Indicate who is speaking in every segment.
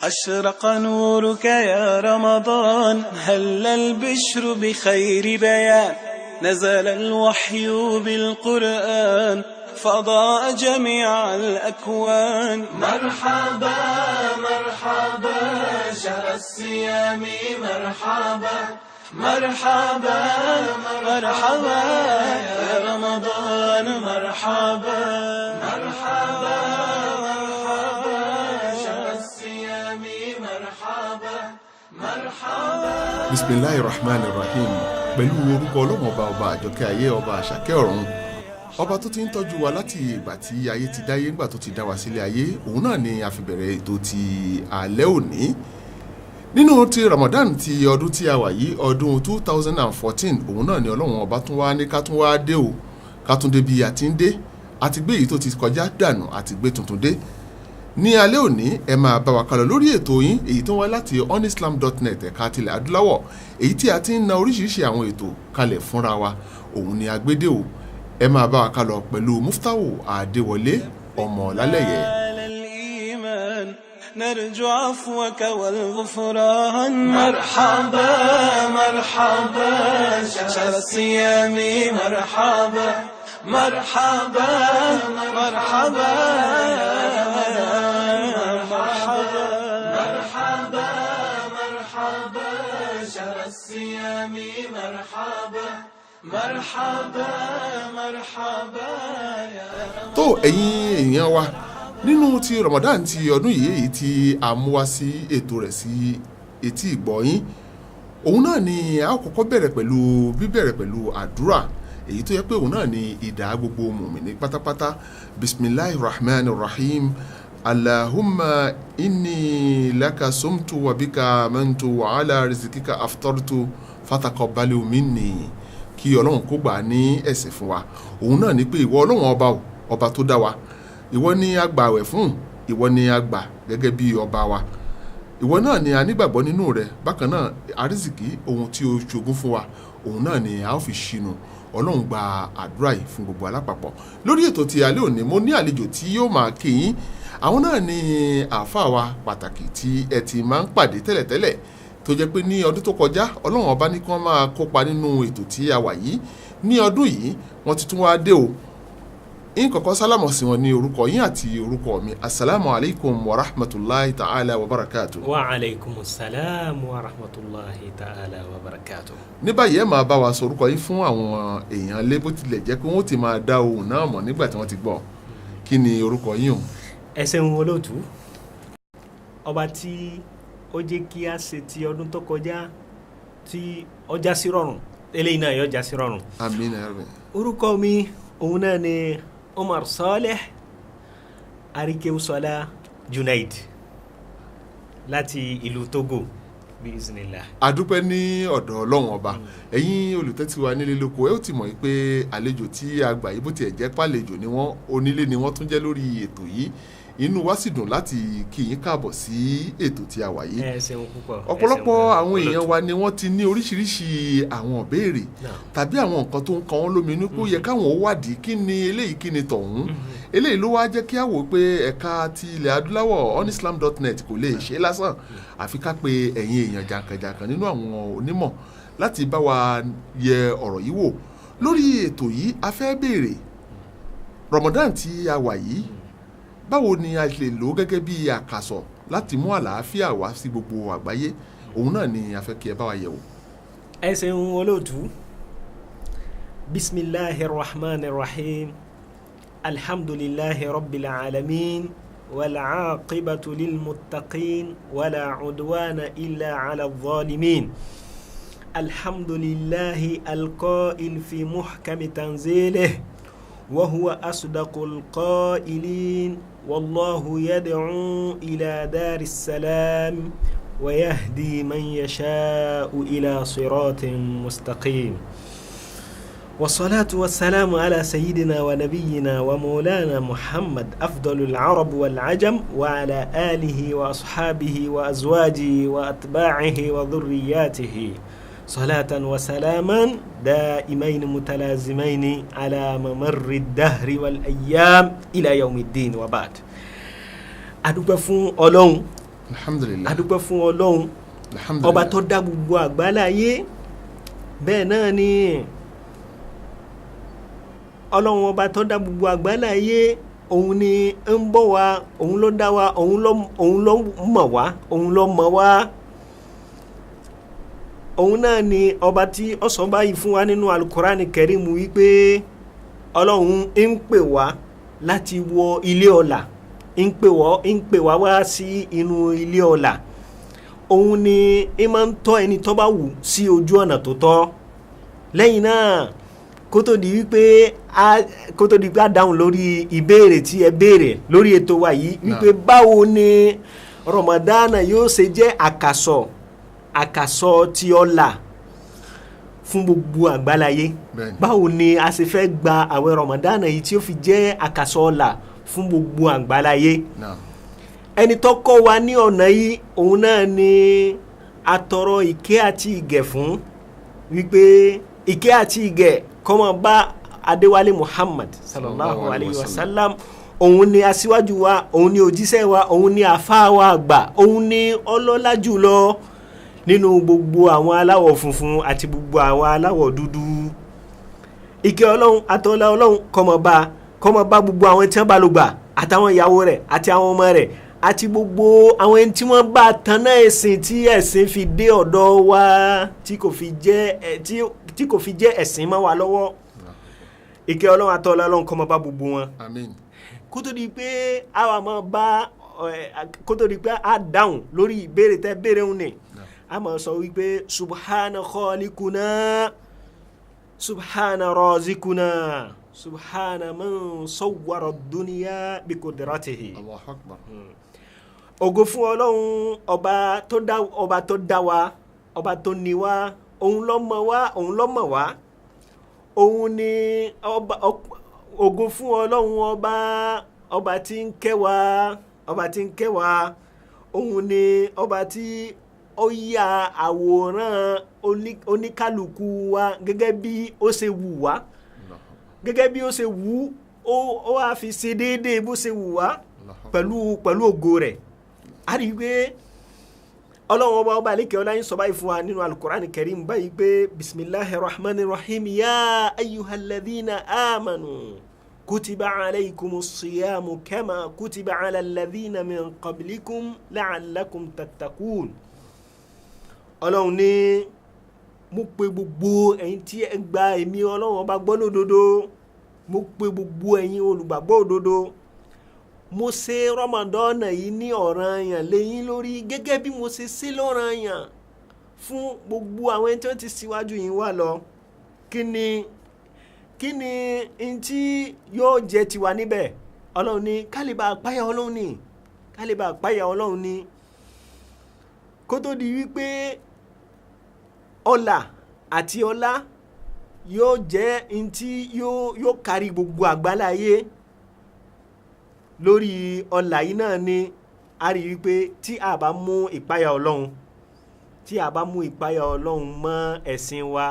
Speaker 1: أشرق نورك يا رمضان هل البشر بخير بيان نزل الوحي بالقرآن فضاء جميع الأكوان مرحبا مرحبا شهر الصيام مرحبا مرحبا مرحبا يا رمضان مرحبا مرحبا مرحبا شهر الصيام مرحبا مرحبا
Speaker 2: بسم الله الرحمن الرحيم pẹ̀lú orúkọ ọlọ́run ọba àjọkẹ́ ayé ọba àṣàkẹ́ ọ̀run ọba tó ti ń tọ́jú wa láti ìgbà tí ayé ti dáyé ńgbà tó ti dá wa sílé ayé òun náà ni a fi bẹ̀rẹ̀ ètò ti alẹ́ òní nínú ti Ramadan ti ọdún tí a wà yìí ọdún 2014 òun náà ni ọlọ́run ọba tún wá ní ká tún wá dé o ká tún dé bí a ti ń dé àti gbé èyí tó ti kọjá dànù àti gbé tuntun dé ní alẹ́ òní ẹ máa bá wa kálọ lórí ètò yín èyí tó wá láti onislam.net ẹ̀ka tilẹ̀ adúláwọ̀ èyí tí a ti ń na oríṣiríṣi àwọn ètò kalẹ̀ fúnra wa òun ni agbédè o ẹ máa bá wa kálọ pẹ̀lú Mufutau Adewole Olaleye.
Speaker 1: نرجو عفوك والغفران مرحبا مرحبا شهر الصيام مرحبا مرحبا مرحبا مرحبا مرحبا مرحبا شهر الصيام مرحبا مرحبا مرحبا
Speaker 2: tó ẹ̀yin èèyàn wa nínú ti Ramadan ti ọdún yìí èyí tí a mú wá sí ètò rẹ̀ sí etí ìgbọ̀yín òun náà ni a kọ́kọ́ bẹ̀rẹ̀ pẹ̀lú àdúrà èyí tó yẹ pé òun náà ni ìdá gbogbo mùmínì pátápátá bismillahir rahmanir rahim allahumma inni laka sumtu wa bika amantu wa ala rizqika aftartu fataqabbalu minni kí ọlọ́run kó gbà ní ẹ̀sìn fún wa òun náà ni pé ìwọ ọlọ́run ọba tó dá wa ìwọ ni a gbààwẹ̀ fún ìwọ ni a gbà gẹ́gẹ́ bí ọba wa ìwọ náà ni a nígbàgbọ́ nínú rẹ bákan náà àrísìkí ohun tí o ṣogún fún wa òun náà ni a ó fi ṣínú ọlọ́run gba àdúrà yìí fún gbogbo alápapọ̀ lórí ètò ti alẹ́ òní mo ní àlejò tí yóò máa kí yín àwọn náà ni àáfàá wa pàtàkì tí ẹ ti máa ń pàdé tẹ́lẹ̀tẹ́lẹ̀ tó jẹ́ pé ní ọdún tó kọjá ọlọ́run ọba ní kí wọ́n máa kópa nínú ètò tí a wà yìí ní ọdún yìí wọ́n ti tún wá dé o in kọ́kọ́ sálámọ̀ sí wọn ní orúkọ yín àti orúkọ mi assalamu alaikum wa rahmatulahi ta'ala wa barakatuh.
Speaker 3: wa alaikum salam wa rahmatulahi ta'ala wa barakatuh.
Speaker 2: ní báyìí ẹ máa bá wa sọ orúkọ yín fún àwọn èèyàn lé bó tilẹ̀ jẹ́ pé wọ́n ti máa dá ohùn náà mọ̀ nígbà tí wọ́n ti gbọ́ kí ni orúkọ yín o.
Speaker 3: ẹ ṣeun olóòtú ọba tí ó jẹ́ kí a ṣe ti ọdún tó kọjá tí ó já sí rọrùn eléyìí náà yóò já sí rọrùn.
Speaker 2: àmín ya Rabbi.
Speaker 3: orúkọ mi òun náà ni Umar Solih Arikewusola Junaid láti ìlú Togo biiznillah.
Speaker 2: adúpẹ́ ní ọ̀dọ̀ ọlọ́run ọba ẹ̀yin olùtẹ́tí wa nílé lóko ẹ ó ti mọ̀ pé àlejò tí a gbà yìí bó tiẹ̀ jẹ́ pàlejò ni wọ́n onílé ni wọ́n tún jẹ́ lórí ètò yìí inú wa sì dùn láti kí yín káàbọ̀ sí ètò tí a wà yìí.
Speaker 3: ẹ ṣeun púpọ̀.
Speaker 2: ọ̀pọ̀lọpọ̀ àwọn èèyàn wa ni wọ́n ti ní oríṣiríṣi àwọn ìbéèrè tàbí àwọn nǹkan tó ń kan wọ́n lóminú pé ó yẹ káwọn ó wádìí kí ni eléyìí kí ni tọ̀hún eléyìí ló wá jẹ́ kí á wò pé ẹ̀ka ti ilẹ̀ adúláwọ̀ onislam.net kò lè ṣe lásán àfi ká pe ẹ̀yin èèyàn jàǹkànjàǹkàn nínú àwọn onímọ̀ láti bá wa yẹ ọ̀rọ̀ yìí wò lórí ètò yìí a fẹ́ béèrè Ramadan tí a wà yìí báwo ni a lè lò gẹ́gẹ́ bí àkàsọ̀ láti mú àlàáfíà wá sí gbogbo àgbáyé òun náà ni a fẹ́ kí ẹ bá wa yẹ̀ wò.
Speaker 3: ẹ ṣeun olóòtú bismillahir rahmanir rahim alhamdulillahi rabbil alamin wal aqibatu lil muttaqin wala udwana illa ala zalimin alhamdulillahi alqa'il fi muhkami tanzilihi وهو أصدق القائلين والله يدعو إلى دار السلام ويهدي من يشاء إلى صراط مستقيم والصلاة والسلام على سيدنا ونبينا ومولانا محمد أفضل العرب والعجم وعلى آله وأصحابه وأزواجه وأتباعه وذرياته صلاة وسلاما دائمين متلازمين على ممر الدهر والأيام إلى يوم الدين وبعد adúpẹ́ fún Ọlọ́run
Speaker 2: alhamdulillah
Speaker 3: adúpẹ́ fún Ọlọ́run
Speaker 2: alhamdulillah
Speaker 3: ọba tó dá gbogbo àgbáláyé bẹ́ẹ̀ náà ni Ọlọ́run ọba tó dá gbogbo àgbáláyé òun ni ń bọ̀ wá òun ló dá wa òun ló mọ̀ wá òun ló mọ̀ wá òun náà ni ọba tí ó sọ báyìí fún wa nínú Al-Qur'ani Karimu wípé Ọlọ́run ń pè wá láti wọ ilé ọlá ń pè wá wá sí inú ilé ọlá òun ni ẹ máa ń tọ́ ẹni tó bá wù sí ojú ọ̀nà tó tọ́ lẹ́yìn náà kó tó di wípé a dáhùn lórí ìbéèrè tí ẹ béèrè lórí ètò wa yìí wípé báwo ni Ramadan yóò ṣe jẹ́ àkàsọ̀ tí ọlá fún gbogbo àgbáláyé báwo ni a ṣe fẹ́ gba àwẹ̀ Ramadan yìí tí ó fi jẹ́ àkàsọ̀ ọlá fún gbogbo àgbáláyé ẹni tó kọ́ wa ní ọ̀nà yìí òun náà ni atọrọ ìkẹ́ àti ìgẹ̀ fún wípé ìkẹ́ àti ìgẹ̀ kó máa bá Adéwálé Muhammad sallallahu alayhi wa sallam òun ni aṣíwájú wa òun ni òjíṣẹ́ wa òun ni àfáà wa àgbà òun ni ọlọ́lá jùlọ nínú gbogbo àwọn aláwọ̀ funfun àti gbogbo àwọn aláwọ̀ dúdú ìkẹ́ Ọlọ́run àtọ́lá Ọlọ́run kó máa bá gbogbo àwọn tí wọ́n bá lò gbà àtàwọn ìyàwó rẹ̀ àti àwọn ọmọ rẹ̀ àti gbogbo àwọn ẹni tí wọ́n bá tanná ẹ̀sìn tí ẹ̀sìn fi dé ọ̀dọ̀ wa tí kò fi jẹ́ ẹ̀sìn mọ́ wa lọ́wọ́ ìkẹ́ Ọlọ́run àtọ́lá Ọlọ́run kó máa bá gbogbo wọn. Àmín. kó tó di pé a dáhùn lórí ìbéèrè tẹ́ béèrè òun ni a máa sọ wípé subhana khaliquna subhana razikuna subhana man sawwara dunya bi qudratihi. Allahu akbar. Ògo fún Ọlọ́run ọba tó dá wa ọba tó ní wa òun ló mọ̀ wá òun ni ògo fún Ọlọ́run ọba tí ń kẹ́ wa òun ni ọba tí ó yà àwòrán oníkálukú wa gẹ́gẹ́ bí ó ṣe wù wá ó wá fi ṣe déédéé bó ṣe wù wá pẹ̀lú ògo rẹ̀ a rí i pé Ọlọ́run ọba àlékè ọlá yín sọ báyìí fún wa nínú Al-Qur'ani Karim báyìí pé bismillahir rahmanir rahim ya ayyuhalladhina amanu kutiba alaykumus siyamu kama kutiba ala alladhina min qablikum la'allakum tattaqun. Ọlọ́run ní mo pè gbogbo ẹ̀yin tí ẹ gba èmi Ọlọ́run ọba gbọ́ lódodo mo pè gbogbo ẹ̀yin olùgbàgbọ́ òdodo mo ṣe Ramadan yìí ní ọ̀ranyàn lẹ́yìn lórí gẹ́gẹ́ bí mo ṣe ṣe lọ́ranyàn fún gbogbo àwọn ẹni tí wọ́n ti síwájú yìí wá lọ kí ni n tí yóò jẹ́ tiwa níbẹ̀ Ọlọ́run ní kálíbà àpáyà Ọlọ́run ní kó tó di wípé ọlà àti ọlá yóò jẹ́ n tí yóò kárí gbogbo àgbáláyé lórí ọlà yìí náà ni a rí wípé tí a bá mú ìpáyà Ọlọ́run mọ́ ẹ̀sìn wa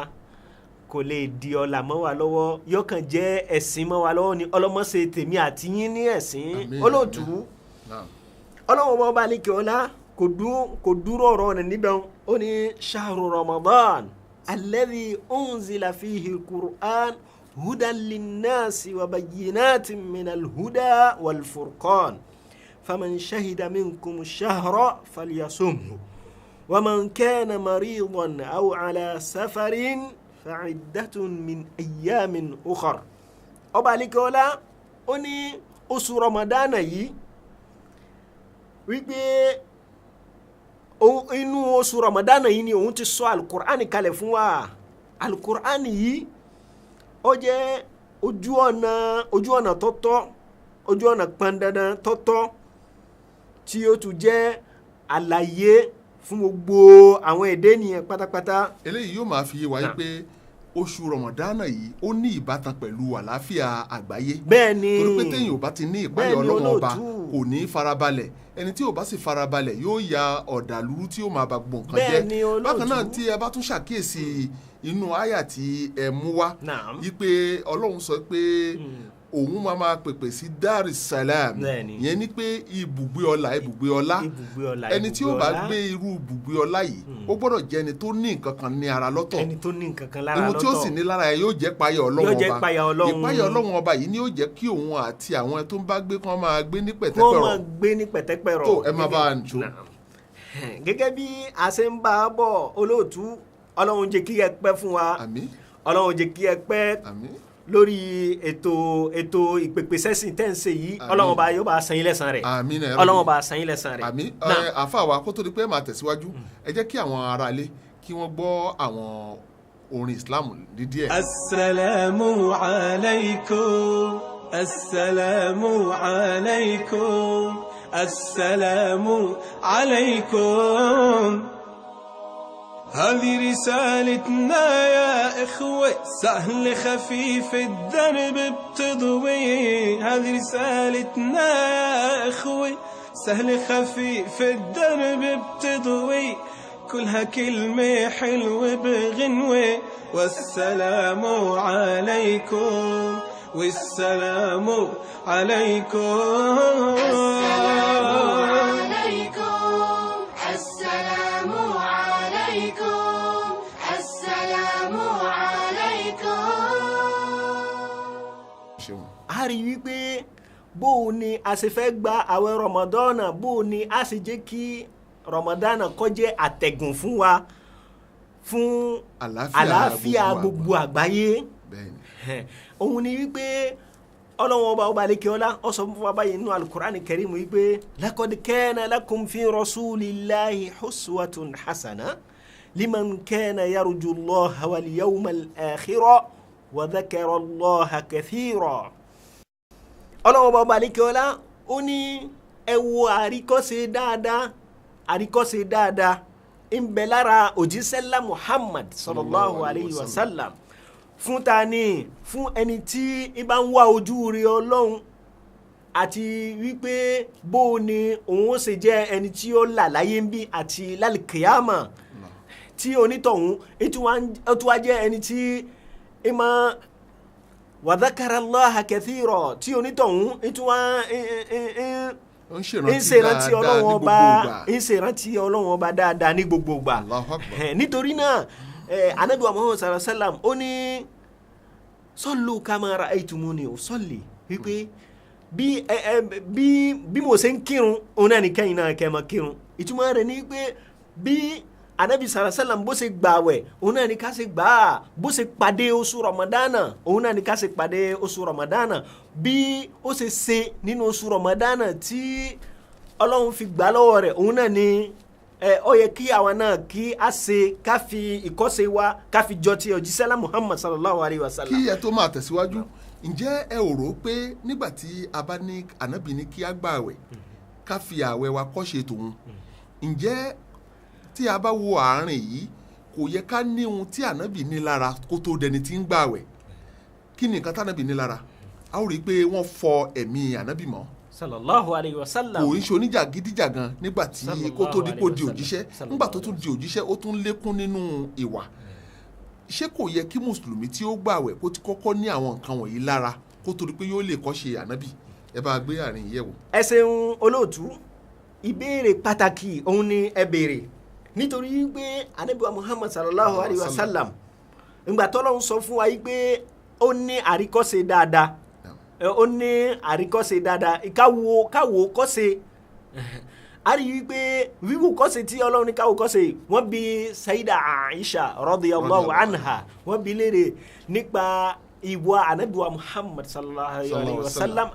Speaker 3: kò lè di ọlà mọ́ wa lọ́wọ́ yóò kàn jẹ́ ẹ̀sìn mọ́ wa lọ́wọ́ ni ọlọ́mọṣe tèmi àti yín ní ẹ̀sìn olóòtú Ọlọ́run ọba àlékè ọlá kò dúró ọ̀rọ̀ rẹ̀ níbẹ̀ ó ní shahru Ramadan alladhi unzila fihi al-Qur'an hudan linnasi wa bayyinatin minal huda wal furqan faman shahida minkum ash-shahra falyasumhu wa man kana maridan aw ala safarin fa'iddatun min ayyamin ukhar. Ọba àlékè ọlá ó ní oṣù Ramadan yìí wípé inú oṣù Ramadan yìí ni òun ti sọ Al-Qur'ani kalẹ̀ fún wa Al-Qur'ani yìí ó jẹ́ ojú ọ̀nà tọ́tọ́ ojú ọ̀nà pọ́ndandan tọ́tọ́ tí ó tún jẹ́ àlàyé fún gbogbo àwọn èdè nìyẹn pátápátá.
Speaker 2: Eléyìí yóò máa fi wáyé pé oṣù Ramadana yìí ó ní ìbátan pẹ̀lú àlàáfíà àgbáyé.
Speaker 3: Bẹ́ẹ̀ni
Speaker 2: torí pé téèyàn ò bá ti ní ìpáyà Ọlọ́run ọba kò ní farabalẹ̀ ẹni tí ò bá sì farabalẹ̀ yóò ya ọ̀dàlúrú tí ó máa bá gbọ̀n kan jẹ́. Bákan náà tí ẹ bá tún ṣàkíyèsí inú àyà tí ẹ mú wá wípé Ọlọ́run sọ pé òun máa pèpè sí Dar-es-Salaam ìyẹn ni pé ibùgbé ọlá ẹni tí ó bá gbé irú ibùgbé ọlá yìí ó gbọ́dọ̀ jẹ́ ẹni tó ní nǹkan kan ní ara lọ́tọ̀
Speaker 3: ẹni tó ní nǹkan kan lára lọ́tọ̀
Speaker 2: irun tí ó sì ní lára yóò jẹ́ páyà Ọlọ́run ọba ìpáyà Ọlọ́run ọba yìí ni yóò jẹ́ kí òun àti àwọn tó ń bá gbé kán máa gbé ní pẹ̀tẹ́pẹ̀rọ̀ tó ẹ máa bá a nìṣó.
Speaker 3: gẹ́gẹ́ bí a ṣe ń bá a bọ̀ olóòtú Ọlọ́run jẹ́ kí ẹ pẹ́ fún wa Ọlọ́run jẹ́ kí ẹ pẹ́ lórí ètò ìpèpè sẹ́sìn tẹ́ǹsì yìí Ọlọ́run bá yóò bá san yín lẹ́san rẹ̀ Ọlọ́run bá san yín lẹ́san rẹ̀.
Speaker 2: àmín àfa wa kó tó di pé máa tẹ̀síwájú ẹ jẹ́ kí àwọn ará ilé kí wọ́n gbọ́ àwọn orin Islam ní díẹ̀.
Speaker 1: Assalamu alaikum Assalamu alaikum Assalamu alaikum هذه رسالتنا يا إخوة سهل خفيف الدرب بتضوي هذه رسالتنا يا إخوة سهل خفيف الدرب بتضوي كلها كلمة حلوة بغنوة والسلام عليكم والسلام عليكم
Speaker 3: a rí wípé bó ni a ṣe fẹ́ gba àwẹ̀ Ramadana bó ni a ṣe jẹ́ kí Ramadana kó jẹ́ àtẹ̀gùn fún wa fún àlàáfíà gbogbo àgbáyé òun ni wípé Ọlọ́run ọba lékè ọlá ó sọ fún wa báyìí nínú Al-Qur'an Karim wípé laqad kana lakum fi rasulillahi uswatun hasana liman kana yarju Allaha wal yawmal akhira wa dhakara Allaha kathira. Ọlọ́run ọba lékè ọlá ó ní ẹ wo àríkọ́ṣe dáadáa ń bẹ lára òjíṣẹ́lá Muhammad sallallahu alayhi wa sallam fún tani fún ẹni tí ibà ń wá ojú rí Ọlọ́run àti wípé bó ni òun ó ṣe jẹ́ ẹni tí ó là láyé ń bí àti lálìkìyàmà tí onítọ̀hún ètò wá jẹ́ ẹni tí ìmọ̀ wa dhakara Allaha kathira tí onítọ̀hún ètò wá ń ṣèrántí Ọlọ́run ọba dáadáa ní gbogbo ìgbà nítorí náà Ànábì Muhammad sallallahu alaihi wasallam ó ní sallu kama ra'aytumuni usalli wípé bí mo ṣe ń kírun òun náà ní kẹ́yìn náà kẹ́ máa kírun ìtumọ̀ rẹ̀ ní pé bí Ànábì sallallahu alaihi wasallam bó ṣe gbààwẹ̀ òun náà ní ká ṣe gbà á bó ṣe pàdé oṣù Ramadana òun náà ní ká ṣe pàdé oṣù Ramadana bí ó ṣe nínú oṣù Ramadana tí Ọlọ́run fi gbà lọ́wọ́ rẹ̀ òun náà ní ó yẹ kí àwọn náà kí a ṣe ká fi ìkọ́ṣe wa ká fi jọ ti òjíṣẹ́lá Muhammad sallallahu alayhi wa sallam.
Speaker 2: kí ẹ tó máa tẹ̀síwájú ǹjẹ́ ẹ ò rò pé nígbà tí a bá ní ànábì ní kí a gbà àwẹ̀ ká fi àwẹ̀ wa kọ́ṣe tòun ǹjẹ́ tí a bá wo àárín yìí kò yẹ ká ní ohun tí ànábì ní lára kó tó dẹni tí ń gbà àwẹ̀ kí ni nǹkan tánábì ní lára a ó rí i pé wọ́n fọ ẹ̀mí ànábì mọ́
Speaker 3: sallallahu alayhi wa sallam
Speaker 2: kò ń ṣe oníjàgídíjàgan nígbà tí kó tó dípò di òjíṣẹ́ nígbà tó tún di òjíṣẹ́ ó tún lékún nínú ìwà ṣé kò yẹ kí mùsùlùmí tí ó gbààwẹ̀ kó ti kọ́kọ́ ní àwọn nǹkan wọ̀nyí lára kó tó di pé yóò lè kọ́ ṣe ànábì ẹ bá gbé àárín yẹ̀ wò.
Speaker 3: ẹ ṣeun olóòtú ìbéèrè pàtàkì òun ni ẹ béèrè nítorí pé ànábì wa Muhammad sallallahu alayhi wa sallam ìgbà t'Ọlọ́run sọ fún wa yìí pé ó ní àríkọ́ṣe dáadáa ó ní àríkọ́ṣe dáadáa káwo kọ́ṣe a rí i pé wíwò kọ́ṣe tí Ọlọ́run ní káwo kọ́ṣe wọ́n bi Sayyida Aisha radiyallahu anha wọ́n bi léèrè nípa ìwà ànábì wa Muhammad sallallahu alayhi wa sallam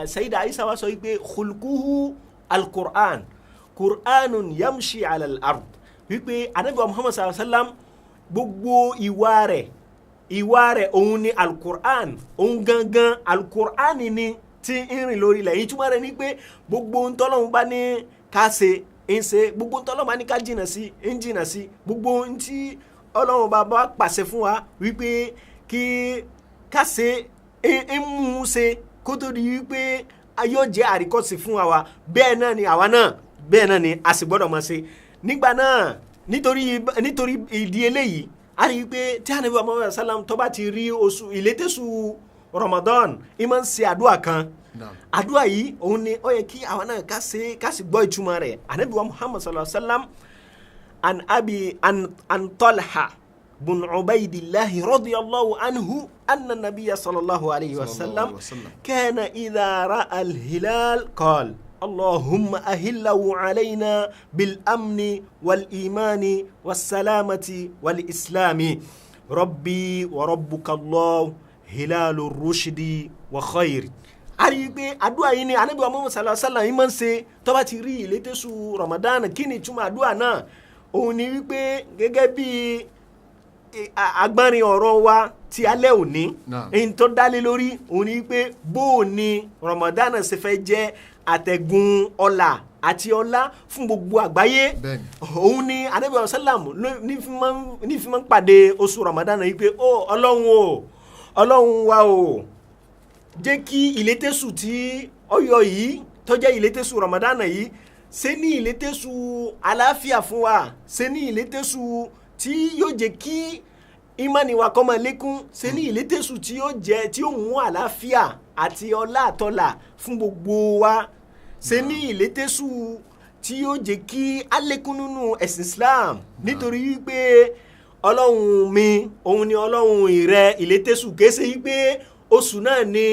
Speaker 3: Sayyida Aisha wa sọ pé khulquhu al-Qur'an Qur'anun yamshi ala al-ard wípé ànábì wa Muhammad sallallahu alayhi wa sallam gbogbo ìwà rẹ̀ òun ni al-Qur'an òun gangan al-Qur'an ni tí ń rìn lórí ilẹ̀ yìí túmọ̀ rẹ̀ ni pé gbogbo ohun t'Ọlọ́run bá ní ká ṣe ń ṣe gbogbo ohun t'Ọlọ́run bá ní ká jìnà sí ń jìnà sí gbogbo ohun tí Ọlọ́run bá pàṣẹ fún wa wípé kí ká ṣe ń mú un ṣe kó tó di wípé yóò jẹ́ àríkọ́ṣe fún wa bẹ́ẹ̀ náà ni àwa náà bẹ́ẹ̀ náà ni a sì gbọ́dọ̀ máa ṣe nígbà náà nítorí ìdí eléyìí a rí i pé tí Ànábì Muhammad sallam tó bá ti rí oṣù ìlétésù Ramadan ìmọ̀ ń ṣe àdúrà kan àdúrà yìí òun ni ó yẹ kí àwọn náà ká sì gbọ́ ìtumọ̀ rẹ̀ Ànábì wa Muhammad sallallahu alaihi wasallam an Talha بن عبيد الله رضي الله عنه أن النبي صلى الله عليه وسلم كان إذا رأى الهلال قال اللهم أهله علينا بالأمن والإيمان والسلامة والإسلام ربي وربك الله هلال الرشد وخير àrígbé àdúà yìí ni Ànábì Muhammad sallallahu alaihi wasallam yìí máa ń ṣe tó bá ti rí ìlétésù Ramadan kí ni ìtumọ̀ àdúà náà òun ni wípé gẹ́gẹ́ bí agbárin ọ̀rọ̀ wa ti alẹ́ òní èyí tó dálé lórí òun ni pé bó o ní Ramadan ṣe fẹ́ jẹ́ àtẹ̀gùn ọlà àti ọlá fún gbogbo àgbáyé òun ni Ànábì sallam ní fi máa ń pàdé oṣù Ramadan yìí pé ọlọ́run wa o jẹ́ kí ìlétésù tí ọyọ yìí tó jẹ́ ìlétésù Ramadan yìí ṣe ní ìlétésù Alafia fún wa ṣe ní ìlétésù tí yóò jẹ́ kí ìmánì wa kó máa lékún ṣe ní ìlétésù tí yóò mú àlàáfíà àti ọlá àtọlà fún gbogbo wa ṣe ní ìlétésù tí yóò jẹ́ kí a lékún nínú ẹ̀sìn Islam nítorí wípé ọlọ́run mi òun ni ọlọ́run ìrẹ ìlétésù kése wípé oṣù náà ni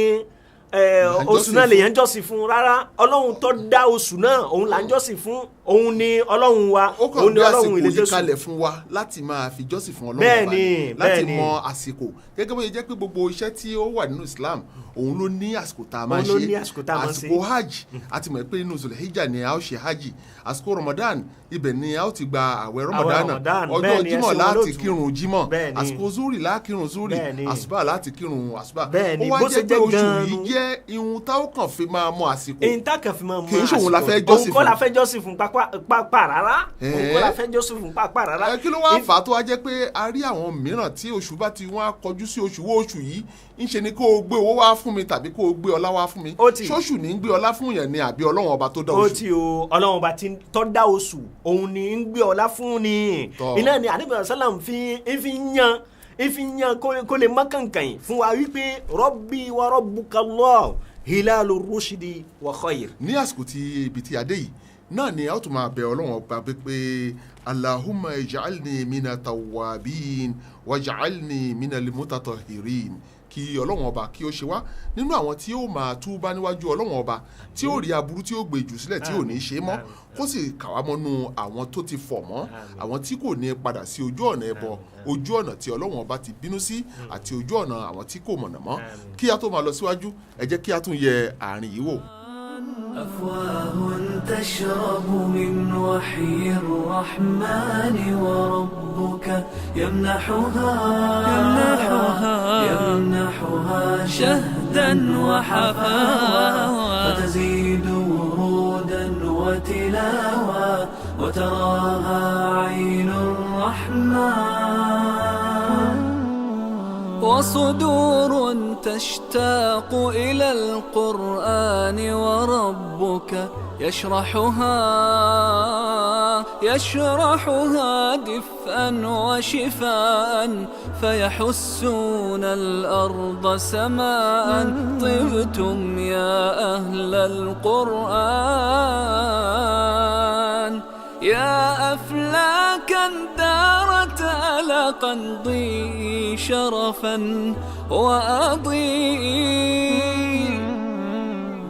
Speaker 3: oṣù náà lèyàn jọ́sìn fún rárá ọlọ́run tó dá oṣù náà òun là ń jọ́sìn fún òun ni ọlọ́run wa òun ni ọlọ́run ìlétésù.
Speaker 2: ó kàn bí àsìkò yìí kalẹ̀ fún wa láti máa fi jọ́sìn fún ọlọ́run ọba ni láti mọ àsìkò gẹ́gẹ́ bó ṣe jẹ́ pé gbogbo iṣẹ́ tí ó wà nínú Islam òun ló ní àsìkò tá a máa ṣe àsìkò hajj àti mọ̀ pé nínú Zulhijja ni a ó ṣe hajj àsìkò Ramadan ibẹ̀ ni a ó ti gba àwẹ̀ Ramadan ọjọ́ Jímọ̀ láti kírun Jímọ̀ àsìkò zuri láti kírun zuri àsùbà láti kírun àsùbà ó wá jẹ́ pé oṣù yìí jẹ́ ihun tá ó kàn fi máa mọ àsìkò kì í ṣòwò la fẹ́ jọ́sìn fún.
Speaker 3: òun kọ́ la fẹ́ jọ́sìn fún pápá rárá òun kọ́ la fẹ́ jọ́sìn fún pápá rárá.
Speaker 2: kí ló wá fà á tó wá jẹ́ pé a rí àwọn mìíràn tí oṣù bá ti wọ́n á kọjú sí oṣù yìí ńṣe ni kó o gbé owó wá fún mi tàbí kó o gbé ọlá wá fún mi ṣóṣù ní ń gbé ọlá fún yẹn ni àbí ọlọ́run ọba tó dá oṣù.
Speaker 3: ó ti o ọlọ́run ọba tó dá oṣù òun ni ń gbé ọlá fún ni iná ni Ànábì sálàm fi yan kó lè mọ́kànkàn fún wa wípé Rabbi wa rabbuka Allah hilalu rushdi wa khair.
Speaker 2: ní àsìkò tí ibi tí a dé yìí náà ni a ó tún máa bẹ ọlọ́run ọba pé Allahumma ij'alni mina tawwabin waj'alni mina limutatahirin kí ọlọ́run ọba kí ó ṣe wá nínú àwọn tí ó máa túbá níwájú ọlọ́run ọba tí ó rí aburú tí ó gbé jù sílẹ̀ tí ò ní ṣe mọ́ kó sì kàwá mọ́nú àwọn tó ti fọ̀ mọ́ àwọn tí kò ní padà sí ojú ọ̀nà ẹbọ ojú ọ̀nà tí ọlọ́run ọba ti bínú sí àti ojú ọ̀nà àwọn tí kò mọ̀nà mọ́ kí a tó máa lọ síwájú ẹ jẹ́ kí a tún yẹ àárín yìí wò.
Speaker 4: أفواه تشرب من وحي الرحمن وربك يمنحها شهدا وحفاوة فتزيد ورودا وتلاوة وتراها عين الرحمن وصدور تشتاق إلى القرآن وربك يشرحها دفءا وشفاء فيحسون الأرض سماء طبتم يا أهل القرآن يا أفلاكا دارت ألقا ضيء شرفا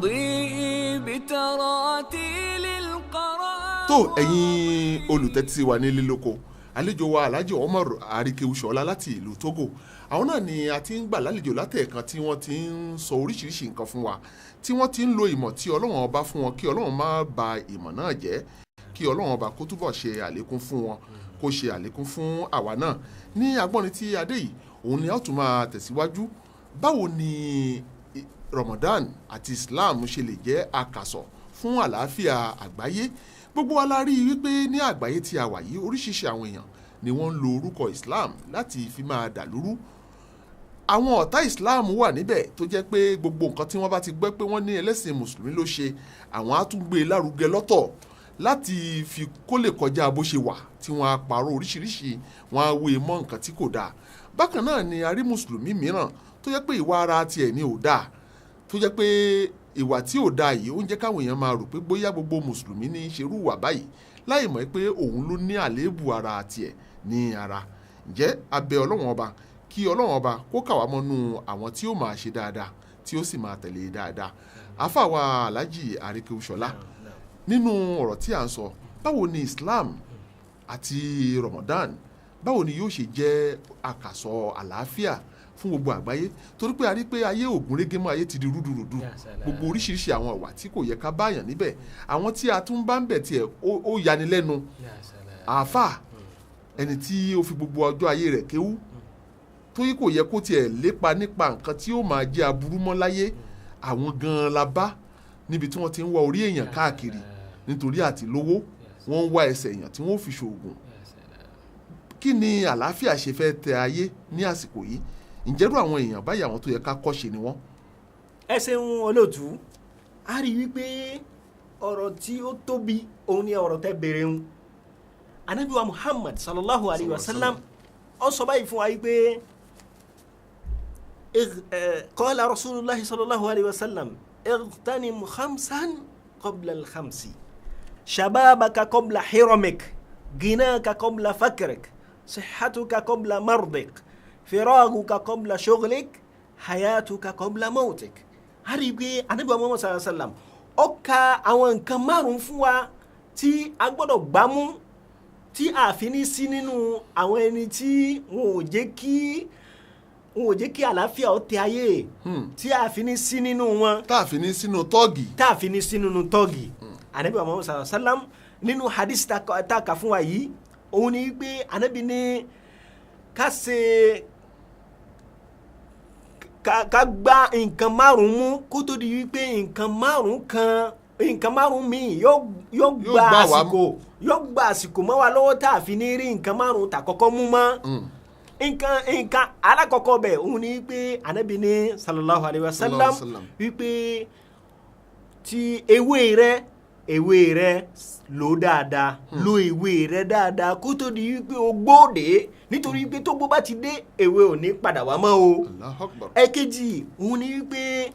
Speaker 4: ضيء بتراتيل القرآن.
Speaker 2: tó ẹ̀yin olùtẹ́tí wa ní lílóko àlejò wa Alhaji Umar Arikewusola láti ìlú Togo àwọn náà ni a ti ń gbà lálejò látẹ̀ẹ̀kan tí wọ́n ti ń sọ oríṣiríṣi nǹkan fún wa tí wọ́n ti ń lo ìmọ̀ tí Ọlọ́run ọba fún wọn kí Ọlọ́run má ba ìmọ̀ náà jẹ́ kí Ọlọ́run ọba kó túbọ̀ ṣe àlékún fún wọn kó ṣe àlékún fún àwa náà ní agbọ́nrin tí adé yìí òun ni a tún máa tẹ̀síwájú báwo ni Ramadan àti Islam ṣe lè jẹ́ àkàsọ̀ fún àlàáfíà àgbáyé gbogbo wa la rí i wípé ní àgbáyé tí a wà yìí oríṣiríṣi àwọn èèyàn ni wọ́n ń lo orúkọ Islam láti fi máa dàlúrú àwọn ọ̀tá Islam wà níbẹ̀ tó jẹ́ pé gbogbo nǹkan tí wọ́n bá ti gbọ́ pé wọ́n ní ẹlẹ́sìn mùsùlùmí ló ṣe àwọn á tún gbé lárugẹ lọ́tọ̀ láti fi kó lè kọjá bó ṣe wà tí wọ́n á pààrọ̀ oríṣiríṣi wọ́n á wé mọ́ nǹkan tí kò dáa bákan náà ni a rí mùsùlùmí mìíràn tó jẹ́ pé ìwà ara tiẹ̀ ni ò dáa tó jẹ́ pé ìwà tí ò dáa yìí ó ń jẹ́ káwọn èèyàn máa rò pé bóyá gbogbo mùsùlùmí ní í ṣerú wà báyìí láì mọ̀ pé òun ló ní àléébù ara tiẹ̀ ní ara. Ǹjẹ́ abẹ́ Ọlọ́run ọba kí Ọlọ́run ọba kó kà wá mọ́nú àwọn tí ó máa ṣe dáadáa tí ó sì máa tẹ̀lé dáadáa. Àfàwà Alhaji Arikewusola nínú ọ̀rọ̀ tí à ń sọ báwo ni Islam àti Ramadan báwo ni yóò ṣe jẹ́ àkàsọ̀ àlàáfíà fún gbogbo àgbáyé torí pé a rí pé ayé ògúnrégé mọ́ ayé ti di rúdurùdu gbogbo oríṣiríṣi àwọn ìwà tí kò yẹ ká báyàn níbẹ̀ àwọn tí a tún bá ń bẹ̀ tiẹ̀ ó yani lẹ́nu. Àáfà ẹni tí ó fi gbogbo ọjọ́ ayé rẹ̀ kéwú tó yí kò yẹ kó tiẹ̀ lépa nípa nǹkan tí ó máa jẹ́ aburú mọ́ láyé àwọn gan-an la bá níbi tí wọ́n ti ń wá orí èèyàn káàkiri nítorí àti lówó wọ́n ń wá ẹsẹ̀ èèyàn tí wọ́n fi ṣoògùn. Kí ni àlàáfíà ṣe fẹ́ tẹ ayé ní àsìkò yìí? Ǹjẹ́rú àwọn èèyàn báyìí àwọn tó yẹ ká kọ́ṣe ni wọ́n?
Speaker 3: Ẹ ṣeun olóòtú a rí wípé ọ̀rọ̀ tí ó tóbi òun ni ọ̀rọ̀ tẹ́ bèrè ń Ànábì wa Muhammad sallallahu alayhi wa sallam ó sọ báyìí fún wa wípé qala Rasulullahi sallallahu alayhi wa sallam اغتنم خمسا قبل الخمس شبابك قبل حرمك غناك قبل فقرك صحتك قبل مرضك فراغك قبل شغلك حياتك قبل موتك. Àrígbé Ànábì Muhammad sallallahu alaihi wasallam ó ka àwọn nǹkan márùn fún wa tí a gbọ́dọ̀ gbámú tí a fi ní sí nínú àwọn ẹni tí wọn ò jẹ́ kí àlàáfíà ó tẹ ayé tí a fi ní sí nínú wọn.
Speaker 2: Tá a fi ní sínú tọ́ọ̀gì.
Speaker 3: Tá a fi ní sínú tọ́ọ̀gì. Ànábì Muhammad sallallahu alaihi wasallam nínú hadith tá a kà fún wa yìí òun ni pé Ànábì ní ká gba nǹkan márùn mú kó tó di wípé nǹkan márùn míì yóò gba àsìkò mọ́ wa lọ́wọ́ tá a fi ní rí nǹkan márùn tà kọ́kọ́ mú mọ́. nǹkan alákọ̀ọ́kọ́ bẹ̀ òun ni wípé Ànábì ní sallallahu alayhi wa sallam wípé ti ewé rẹ lò dáadáa lo ewé rẹ dáadáa kó tó di wípé o gbóòdè nítorí wípé tó gbó bá ti dé ewé ò ní padà wá mọ́ o. ẹ̀kejì òun ni wípé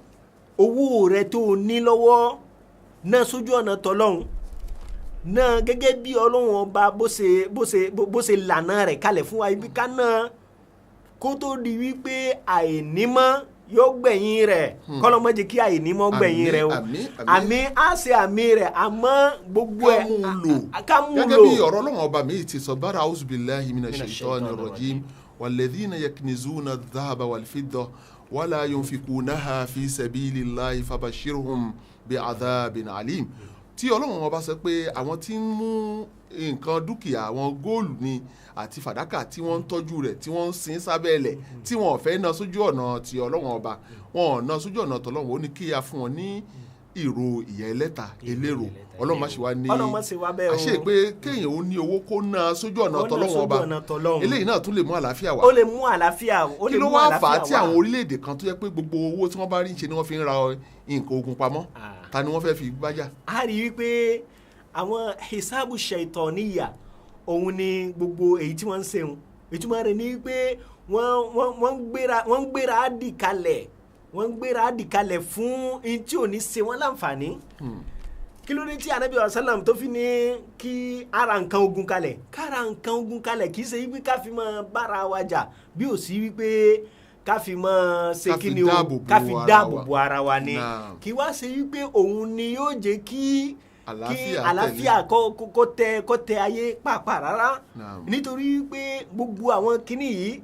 Speaker 3: owó rẹ tó o ní lọ́wọ́ náà sójú ọ̀nà tọ́lọ́hún náà gẹ́gẹ́ bí Ọlọ́run ọba bó ṣe lànà rẹ̀ kalẹ̀ fún wa ibi ká náà kó tó di wípé àìnímọ́ yóò gbẹ̀yìn rẹ̀ kọ́lọ́mọ́jì kí àìnímọ́ gbẹ̀yìn rẹ̀ o àmì á ṣe àmì rẹ̀ àmọ́ gbogbo ẹ̀ ká mú lò.
Speaker 2: gẹ́gẹ́ bí ọ̀rọ̀ Ọlọ́run ọba mi ti sọ bára auzu billahi minash shaitani rajim walladhina yaknizuna adh-dhahaba wal-fidda wala yunfikunaha fi sabilillahi fabashirhum bi'adhabin alim. Tí Ọlọ́run ọba sọ pé àwọn tí ń mú nǹkan dúkìá àwọn góòlù ni àti fàdákà tí wọ́n ń tọ́jú rẹ̀ tí wọ́n ń sin sábẹ́ ilẹ̀ tí wọ́n ò fẹ́ ná sójú ọ̀nà ti Ọlọ́run ọba wọn ò ná sójú ọ̀nà tọ́lọ́run ó ní kí a fún wọn ní ìró ìyà ẹlẹ́ta elérò Ọlọ́run má ṣe wá ní àṣẹ pé kéèyàn ó ní owó kó ná sójú ọ̀nà tọ́lọ́run ọba eléyìí náà tún lè mú àlàáfíà wá.
Speaker 3: ó lè mú àlàáfíà wá.
Speaker 2: kí ló wá fà á tí àwọn orílẹ̀-èdè kan tó yẹ pé gbogbo owó tí wọ́n bá rí ń ṣe ni wọ́n fi ń ra nǹkan ogun pamọ́ ta ni wọ́n fẹ́ fi gbájà.
Speaker 3: a rí i pé àwọn hisabu shaitaniya òun ni gbogbo èyí tí wọ́n ń ṣeun ìtumọ̀ rẹ̀ ni pé wọ́n ń gbéra dì kalẹ̀ fún in tí ò ní ṣe wọ́n láǹfààní. kí ló dé tí Ànábì sallam tó fi ní kí ara nǹkan ogun kalẹ̀ kì í ṣe wípé ká fi máa bára wa jà bí ò sí wípé ká fi máa ṣe kí ni o ká fi dáàbò bo ara wa ni kí wá ṣe wípé òun ni yóò jẹ́ kí àlàáfíà kó tẹ ayé pàápàá rárá nítorí wípé gbogbo àwọn kinní yìí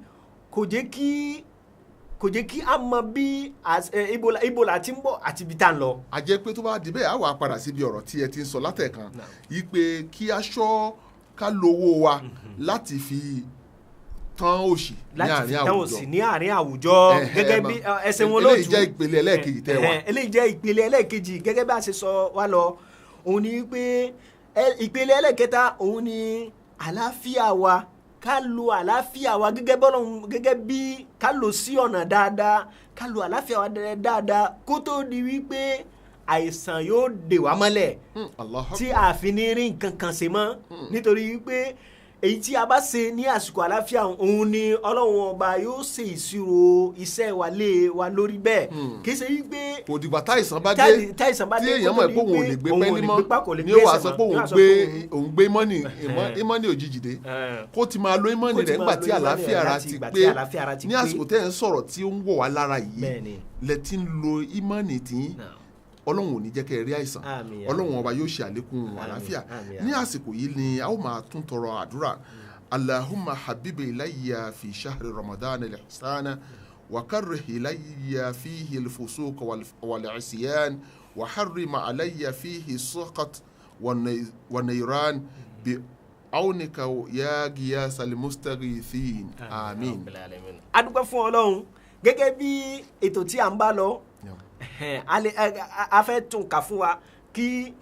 Speaker 3: kò jẹ́ kí a mọ bí Ebola ti ń bọ̀ àti ibi tá ń lọ.
Speaker 2: a jẹ́ pé tó bá di bẹ́ẹ̀ á wà padà síbi ọ̀rọ̀ tí ẹ ti ń sọ látẹ̀kan yìí pé kí a ṣọ́ ká lówó wa láti fi tán òṣì
Speaker 3: ní àárín àwùjọ gẹ́gẹ́ bí ẹsẹ̀ wọn lójú.
Speaker 2: eléyìí jẹ́ ìpele ẹlẹ́ẹ̀kejì tẹ́ wa.
Speaker 3: eléyìí jẹ́ ìpele ẹlẹ́ẹ̀kejì gẹ́gẹ́ bí a ṣe sọ wá lọ òun ni pé ìpele ẹlẹ́ẹ̀kẹta òun ni àlàáfíà wa ká lo àlàáfíà wa gẹ́gẹ́ bí ká lò sí ọ̀nà dáadáa ká lo àlàáfíà wa dáadáa kó tó di wípé àìsàn yóò dè wá mọ́lẹ̀ tí a fi ní rí nǹkan kan ṣe mọ́ nítorí wípé èyí tí a bá ṣe ní àsìkò àlàáfíà òun ni Ọlọ́run ọba yóò ṣe ìṣirò iṣẹ́ wa lé wa lórí bẹ́ẹ̀ kì í ṣe wípé
Speaker 2: kò dìgbà táìsàn bá dé tí èèyàn mọ̀ pé òun ò lè gbé pẹ́ẹ́lí mọ́ ní ó wàá sọ pé òun gbé ìmọ̀nì òjijì dé kó ti máa lo ìmọ̀nì rẹ̀ nígbà tí àlàáfíà ara ti pé ní àsìkò tẹ́ ẹ̀ ń sọ̀rọ̀ tí ó ń wọ̀ wá lára yìí lẹ ti ń lo ìmọ̀nì tí Ọlọ́run ò ní jẹ́ kẹ́ ẹ rí àìsàn Ọlọ́run ọba yóò ṣe àlékún àlàáfíà ní àsìkò yìí ni a ó máa tún tọrọ àdúrà Allahumma habibi ilayya fi shahri Ramadan al-ihsana wa karrih ilayya fihi al-fusuq wal-isyan wa harrim alayya fihi as-suqat wan-nayran bi awnika ya giyas al-mustaghithin àmín.
Speaker 3: A dúpẹ́ fún Ọlọ́run gẹ́gẹ́ bí ètò tí a ń bá lọ a fẹ́ tún kà fún wa kí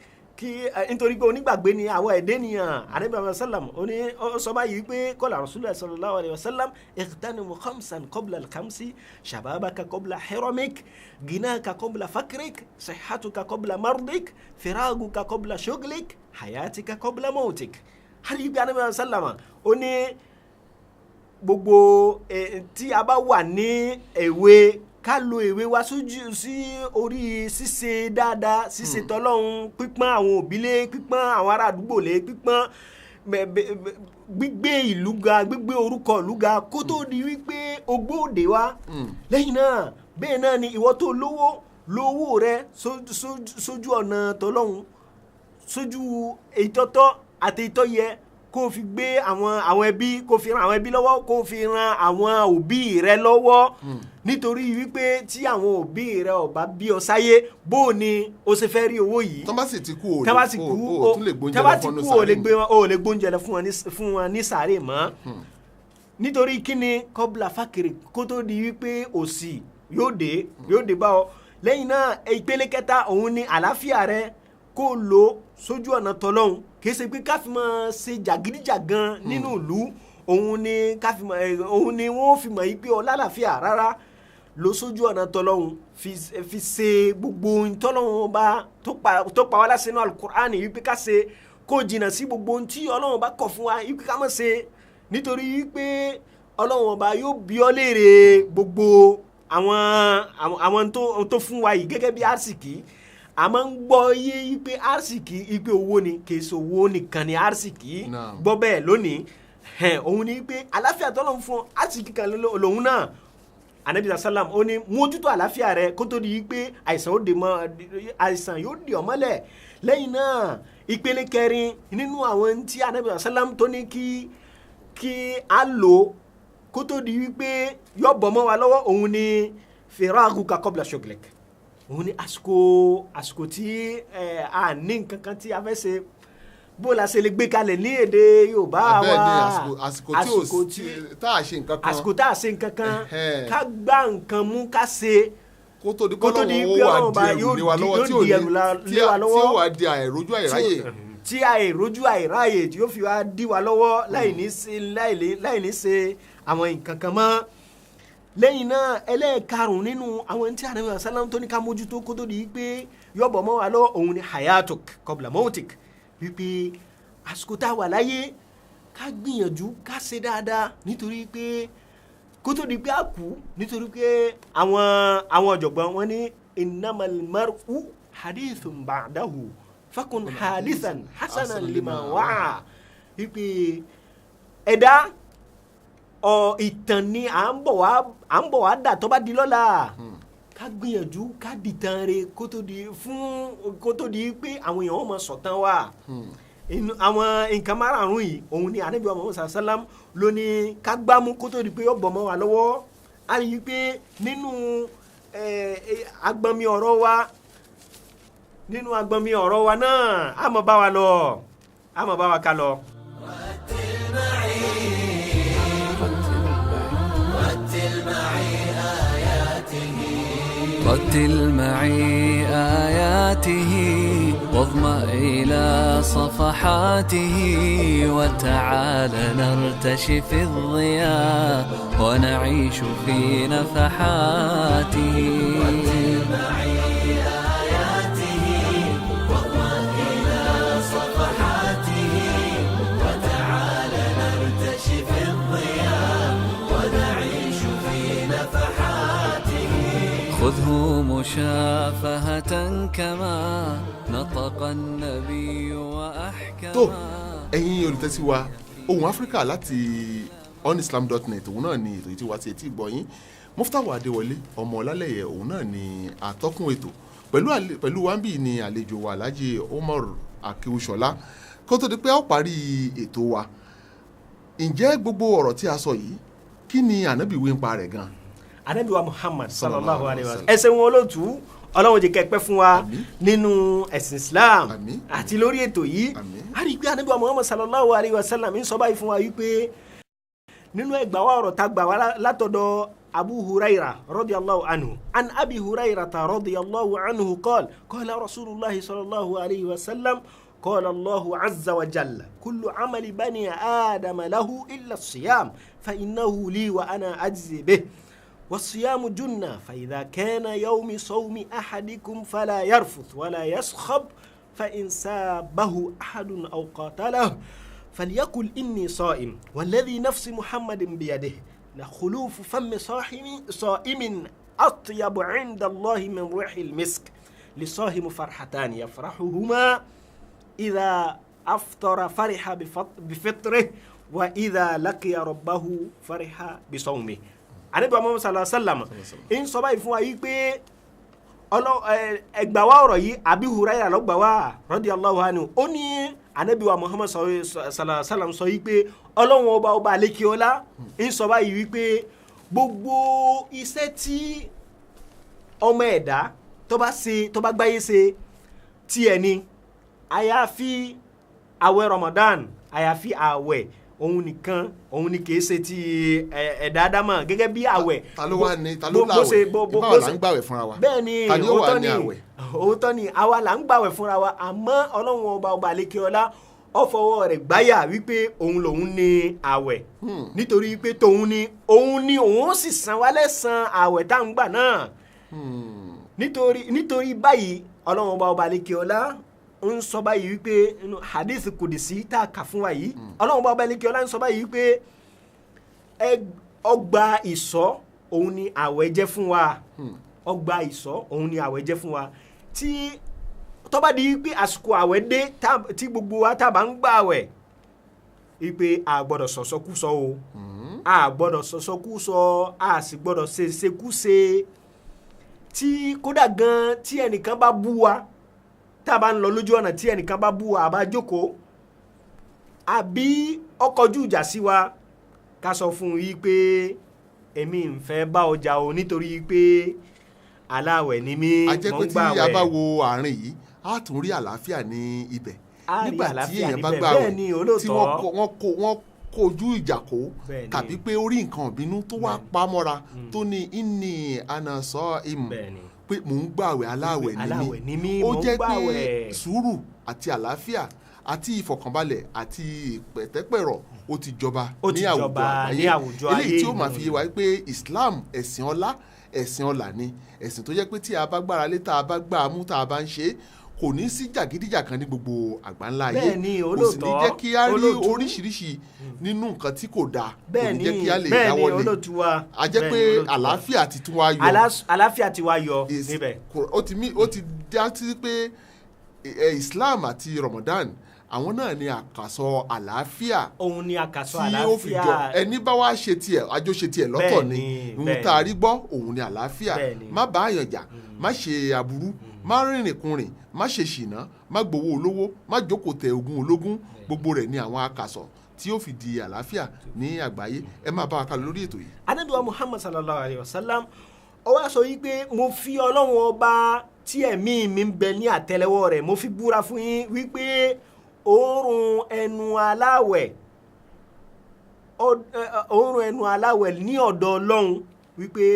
Speaker 3: nítorí pé onígbàgbé ni àwọn ẹ̀dẹ́ nìyàn Ànábì sallam ó sọ báyìí pé qala Rasulullah sallallahu alayhi wa sallam ightanim khamsan qabla al-khamsi shababaka qabla hiramik ginaka qabla fakrik sihhatuka qabla mardik firaguka qabla shughlik hayatika qabla mautik. Ànábì sallam ó ní gbogbo tí a bá wà ní èwe ká lo èwe wa sójú sí orí ṣíṣe dáadáa ṣíṣe tọlọ́hun pípọ́n àwọn òbí lé pípọ́n àwọn ará àdúgbò lé pípọ́n gbígbé ìlú ga gbígbé orúkọ ìlú ga kó tó di wípé ogbó òde wa lẹ́yìn náà bẹ́ẹ̀ náà ni ìwọ tó lówó rẹ sójú ọ̀nà tọlọ́hun sójú ìtọ́tọ́ àti ìtọ́yẹ kó fi gbé àwọn ẹbí kó fi ran àwọn ẹbí lọ́wọ́ kó fi ran àwọn òbí rẹ lọ́wọ́ nítorí wípé tí àwọn òbí rẹ ò bá bí ọ sáyé bó ni o ṣe fẹ́ rí owó yìí.
Speaker 2: tán bá sì ti kú o tún lè gbóúnjẹ lọ fún sàárè
Speaker 3: o lè gbóúnjẹ lọ fún wọn ní sàárè mọ́ nítorí kíni kọ́bùlà fàkèrè kó tó di wípé òṣì yóò dé bá ọ lẹ́yìn náà ìpele kẹta òun ni àlàáfíà rẹ kó lò sójú ọ̀nà tọlọ́hun kì í ṣe pé káfí máa ṣe jàgídíjàgan nínú ìlú òun ni wọ́n fi mọ̀ yí pé ọlálàáfíà rárá lọ sójú ọ̀nà tọlọ́hun fi ṣe gbogbo tọlọ́hun bá tó pa wá láṣẹ nínú alukur'ani wípé ká ṣe kó jìnnà sí gbogbo tí Ọlọ́hun bá kọ̀ fún wa wípé ká má ṣe nítorí wípé Ọlọ́hun ọba yóò bi ọ́ léèrè gbogbo àwọn tó fún wa yìí gẹ́gẹ́ bí àsìkí a máa ń gbọ́ yé wípé àsìkí wípé owó ni kì í ṣe owó nìkan ni àsìkí gbọ́ bẹ́ẹ̀ lónìí òun ni wípé àlàáfíà tọ́lọ́hun fún àsìkí kan lòun náà Ànábì sallam ó ní mójútó àlàáfíà rẹ kó tó di wípé àìsàn yóò dì ọ́ mọ́lẹ̀ lẹ́yìn náà ìpele kẹrin nínú àwọn tí Ànábì sallam tó ní kí a lò kó tó di wípé yọ bọ̀ mọ́ wa lọ́wọ́ òun ni firaguka qabla shughlik òun ni àsìkò tí a ní nǹkan kan tí a fẹ́ ṣe bó la ṣe lè gbé kalẹ̀ ní èdè Yorùbá wa
Speaker 2: àsìkò tí tá a ṣe nǹkan kan
Speaker 3: ká gbá nǹkan mú ká ṣe
Speaker 2: kó tó di pé Ọlọ́run wà di ẹrù lé wa lọ́wọ́ tí ó wà di àìrójú àìráyè
Speaker 3: tí àìrójú àìráyè tí ó fi wá dí wa lọ́wọ́ láì ní ṣe àwọn nǹkan kan mọ́ lẹ́yìn náà ẹlẹ́ẹ̀karùn-ún nínú àwọn tí Ànábì sallam tó ní ká mójútó kó tó di pé yọ̀bọ̀ mọ́ wa lọ́wọ́ òun ni hayatuk qabla mautik wípé àsìkò tá a wà láyé ká gbìyànjú ká ṣe dáadáa nítorí pé kó tó di pé a kú nítorí pé àwọn ọ̀jọ̀gbọ́n wọn ní innamal mar'u hadithun ba'dahu fakun hadithan hasanan liman wa'a wípé ẹ̀dá ìtàn ni à ń bọ̀ wá dà tó bá di lọ́la ká gbìyànjú ká dìtàn rẹ̀ kó tó di pé àwọn èèyàn wọn mọ̀ sọ̀tàn wa àwọn nǹkan márààrún yìí òun ni Ànábì Muhammad sallam ló ní ká gbámú kó tó di pé ó bọ̀ mọ́ wa lọ́wọ́ a rí i pé nínú agbọnmi ọ̀rọ̀ wa náà a máa bá wa ká lọ.
Speaker 4: رتل معي آياته واظمأ إلى صفحاته وتعال نرتشي في الضياء ونعيش في نفحاته رتل معي آياته واظمأ إلى صفحاته وتعال خذه مشافهة كما نطق النبي وأحكما.
Speaker 2: tó ẹ̀yin olùtẹ́sí wa Ohùn Áfíríkà láti onislam.net òun náà ni ètò yìí ti wá sí etí ìgbọ̀yìn. Mufutau Adewole ọmọ Olaleye òun náà ni atọ́kùn ètò pẹ̀lú wambi ni àlejò wa Alhaji Umar Arikewusola. Kó tó di pé a ó parí ètò wa, ǹjẹ́ gbogbo ọ̀rọ̀ tí a sọ yìí kí ni ànábì wí ń pa rẹ̀ gan?
Speaker 3: Ànábì wa Muhammad sallallahu alaihi wasallam ẹsẹ̀ wọn olóòtú Ọlọ́run jẹ́ kẹ́pẹ́ fún wa nínú ẹ̀sìn Islam àti lórí ètò yìí. A rí pé Ànábì wa Muhammad sallallahu alaihi wasallam ń sọ báyìí fún wa wípé nínú ẹgbàá wa ọ̀rọ̀ tá gbà wá látọ̀dọ̀ Abu Huraira radiyallahu anhu an Abi Hurairata radiyallahu anhu qala Rasulullahi sallallahu alaihi wasallam قال الله عز وجل كل عمل بني آدم له إلا الصيام فإنه لي وأنا أجزي به والصيام جنة فإذا كان يوم صوم أحدكم فلا يرفث ولا يسخب فإن سابه أحد أو قاتله فليقل إني صائم والذي نفس محمد بيده لخلوف فم صائم أطيب عند الله من ريح المسك لصائم فرحتان يفرحهما إذا أفطر فرح بفطره وإذا لقي ربه فرح بصومه. Ànábì Muhammad sallallahu alaihi wasallam ń sọ báyìí fún wa yìí pé ẹgbà wa ọ̀rọ̀ yìí Abi Hurairah ló gbà wá radiyallahu anhu. Ó ní Ànábì wa Muhammad sallallahu alaihi wasallam sọ yìí pé Ọlọ́run ọba Alekeola ń sọ báyìí wípé gbogbo iṣẹ́ tí ọmọ ẹ̀dá tó bá gbáyé ṣe tí ẹni àyàfi àwẹ̀ Ramadan àyàfi àwẹ̀ òun nìkan òun ni kìí ṣe ti ẹ̀dá ádámà gẹ́gẹ́ bí àwẹ̀.
Speaker 2: ta ló láwẹ̀ ìbáwọ̀ là ń gbàwẹ̀ fúnra wa.
Speaker 3: bẹ́ẹ̀ ni òótọ́ ni àwa là ń gbàwẹ̀ fúnra wa àmọ́ Ọlọ́run ọba Alekeola ó fọwọ́ rẹ̀ gbáyà wípé òun lòun ní àwẹ̀ nítorí pé òun ni òun sì san wá lẹ́san àwẹ̀ tá ń gbà náà. nítorí báyìí Ọlọ́run ọba Alekeola ń sọ báyìí wípé inú hadith kùdìsí tá a kà fún wa yìí Ọlọ́run bá Alekeola ń sọ báyìí wípé ọgbà ìṣọ́ òun ni àwẹ̀ jẹ́ fún wa ọgbà ìṣọ́ òun ni àwẹ̀ jẹ́ fún wa tí tó bá di wípé àsìkò àwẹ̀ dé tí gbogbo wa tá a bá ń gbà àwẹ̀ wípé a gbọ́dọ̀ sọ̀sọ́kúsọ o a gbọ́dọ̀ sọ̀sọ́kúsọ a sì gbọ́dọ̀ ṣekúṣe tí kódà gan tí ẹnìkan bá bú wa tá a bá ń lọ lójú ọ̀nà tí ẹnìkan bá bú wa àbá jókòó àbí ọkọ̀jú ìjà sí wa ká sọ fún un yí pé èmi ń fẹ́ bá ọjà o nítorí pé aláwẹ̀ ni mí mò ń gbàwẹ̀. a jẹ́ pé tí a bá wo àárín yìí a tún rí àlàáfíà ní ibẹ̀ nígbà tí èèyàn bá gbàwẹ̀ tí wọ́n kojú ìjà kó tàbí pé ó rí nǹkan ìbínú tó wá pamọ́ra tó ní inni ana sa'im pé mò ń gbàwẹ̀ aláwẹ̀ ni mí ó jẹ́ pé sùúrù àti àlàáfíà àti ìfọ̀kànbalẹ̀ àti pẹ̀tẹ́pẹ̀rọ̀ ó ti jọba ní àwùjọ ayé eléyìí tí ó máa fi yé wa pé Islam ẹ̀sìn ọlá ni ẹ̀sìn tó jẹ́ pé tí a bá gbára lé tá a bá gbá a mú tá a bá ń ṣe kò ní sí jàgídíjàkan ní gbogbo àgbáńlá ayé kò sì ní jẹ́ kí a rí oríṣiríṣi nínú nǹkan tí kò dáa kò ní jẹ́ kí a lè dáwọ́lé a jẹ́ pé àlàáfíà ti tún wá yọ àlàáfíà ti wá yọ níbẹ̀.
Speaker 2: ó ti dá sí pé Islam àti Ramadan àwọn náà ni àkàsọ àlàáfíà
Speaker 3: òun ni àkàsọ àlàáfíà
Speaker 2: tí ó fi jọ ẹni bá wá ṣe tiẹ̀ àjọṣe tiẹ̀ lọ́tọ̀ ni ohun tá a rí gbọ́ òun ni àlàáfíà má bá àyàn jà má ṣe aburú má rìnrìnkùnrin má ṣe ṣìnà má gbowó olówó má jókòó tẹ ogún ológun gbogbo rẹ̀ ni àwọn àkàsọ tí ó fi di àlàáfíà ní àgbáyé ẹ máa bá wa kálọ lórí ètò yìí. Ànábì wa Muhammad sallallahu alayhi wa sallam ó wá sọ yìí pé mo fi Ọlọ́run ọba tí ẹ̀mí mi ń bẹ ní àtẹ́lẹwọ́ rẹ̀ mo fi búra fún yín wípé òórùn ẹnu aláwẹ̀ ní ọ̀dọ̀ Ọlọ́run wípé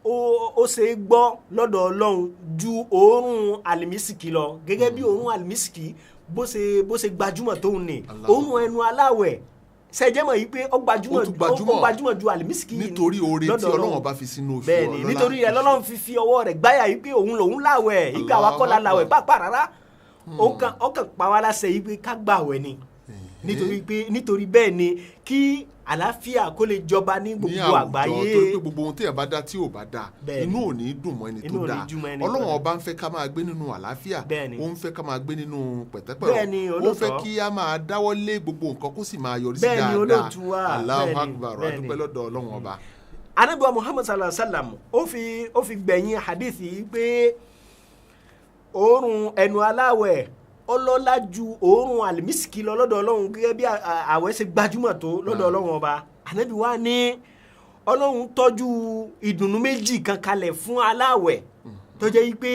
Speaker 2: ó ṣe é gbọ́ lọ́dọ̀ Ọlọ́run ju òórùn àlìmísìkì lọ gẹ́gẹ́ bí òórùn àlìmísìkì bó ṣe gbajúmọ̀ tó ń ní òórùn ẹnu aláwẹ̀ sẹjẹmọ yìí pé ó gbajúmọ̀ ju àlìmísìkì nítorí oore tí Ọlọ́run bá fi sínú òfin
Speaker 3: bẹ́ẹ̀ni nítorí ẹ lọ́lọ́run fi ọwọ́ rẹ̀ gbáyà yìí pé òun lòun láwẹ̀ ìgbà wa kọ́ la láwẹ̀ pàápàá rárá ó kàn pa wá láṣẹ yìí pé ká gbàwẹ̀ ni nítorí bẹ́ẹ̀ ni kí àlàáfíà kó lè jọba ní gbogbo àgbáyé.
Speaker 2: ní àwùjọ torí pé gbogbo ohun tí ẹ̀ bá dá tí ò bá dá inú ò ní dùn mọ́ ẹni tó dá. Ọlọ́run ọba ń fẹ́ ká máa gbé nínú àlàáfíà ó ń fẹ́ ká máa gbé nínú pẹ̀tẹ́pẹ̀rọ ó ń fẹ́ kí a máa dáwọ́ lé gbogbo nǹkan kó sì máa yọrí sí dáadáa. Allahu Akbar adúpẹ́ lọ́dọ̀ Ọlọ́run ọba.
Speaker 3: Ànábì wa Muhammad sallallahu alaihi wasallam ó fi gbẹ̀yìn hadithi pé òórùn ẹnu aláwẹ̀ ọlọ́lá ju òórùn àlìmísìkì lọ lọ́dọ̀ Ọlọ́run gẹ́gẹ́ bí àwẹ̀ ṣe gbajúmọ̀ tó lọ́dọ̀ Ọlọ́run ọba. Ànábì wa ní Ọlọ́run tọ́jú ìdùnnú méjì kan kalẹ̀ fún aláwẹ̀ tó jẹ́ pé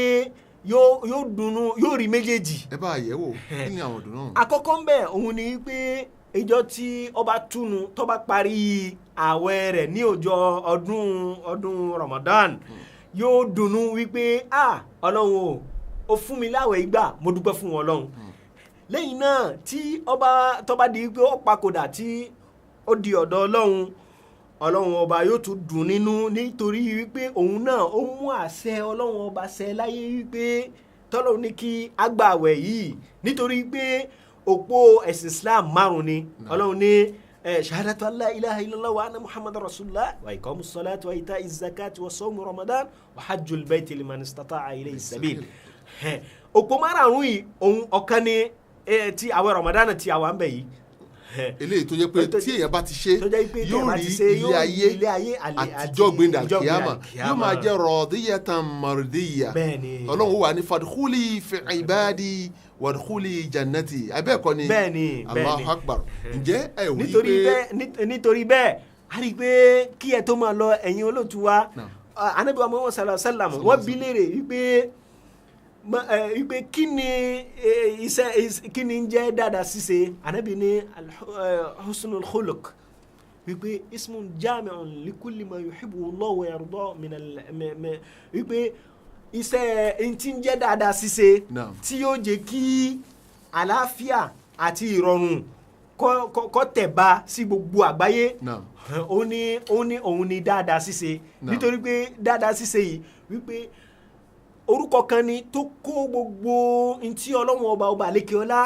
Speaker 3: yóò dùnnú yóò rí méjèèjì.
Speaker 2: Ẹ bá yẹ̀ wò kí ni àwọn ìdùnnú.
Speaker 3: Àkọ́kọ́ ń bẹ òun ni pé ìjọ tí ọba túnu tó bá parí àwẹ̀ rẹ̀ ní ọjọ́ ọdún Ramadan yóò dùnnú wípé Ọlọ́run ó fún mi láwẹ̀ ìgbà mo dúpẹ́ fún Ọlọ́run. Lẹ́yìn náà tí ọba tó bá di pé ó pakòdà tí ó di ọ̀dọ̀ Ọlọ́run ọba yóò tún dùn nínú nítorí wípé òun náà ó mú àṣẹ Ọlọ́run ọba ṣẹ láyé wípé tọ́lọ́run ní kí a gba àwẹ̀ yìí nítorí pé òpó ẹ̀sìn Islam 5 ni. Ọlọ́run ní shahadatu an la ilaha illallah wa anna muhammadar rasulullah wa iqamus salati wa ita'iz zakati wa sawmu Ramadan wa hajjul bayti liman istata'a ilayhi sabil. Òpó 5 yìí òun ọ̀kan ni ti àwẹ̀ Ramadan ti àwa ń bẹ̀ yìí.
Speaker 2: Eléyìí tó jẹ́ pé tí èèyàn bá ti ṣe yóò rí ilé ayé àtijọ́ gbẹ̀ndà kíámà yóò máa jẹ́ radiyatan mardiyya. Ọlọ́run wà ní fadkhuli fi ibadi wadkhuli jannati abẹ́ẹ̀kọ́ ni Allahu Akbar. Ǹjẹ́ ẹ ò rí pé
Speaker 3: nítorí bẹ́ẹ̀ a rí i pé kí ẹ tó máa lọ ẹ̀yin olóòtú wa Ànábì wa Muhammad sallallahu alaihi wasallam wọ́n bi léèrè wípé kí ni ń jẹ́ dáadáa ṣíṣe. Ànábì ní husnul khuluq wípé ismun jami'un likulli ma yuhibbu Allah wa yarda wípé iṣẹ́ tí ń jẹ́ dáadáa ṣíṣe tí yóò jẹ́ kí àlàáfíà àti ìrọ̀rùn kó tẹ̀ bá sí gbogbo àgbáyé. òun ni dáadáa ṣíṣe nítorí pé dáadáa ṣíṣe yìí wípé orúkọ kan ni tó kó gbogbo ntí Ọlọ́run ọba àlékeọlá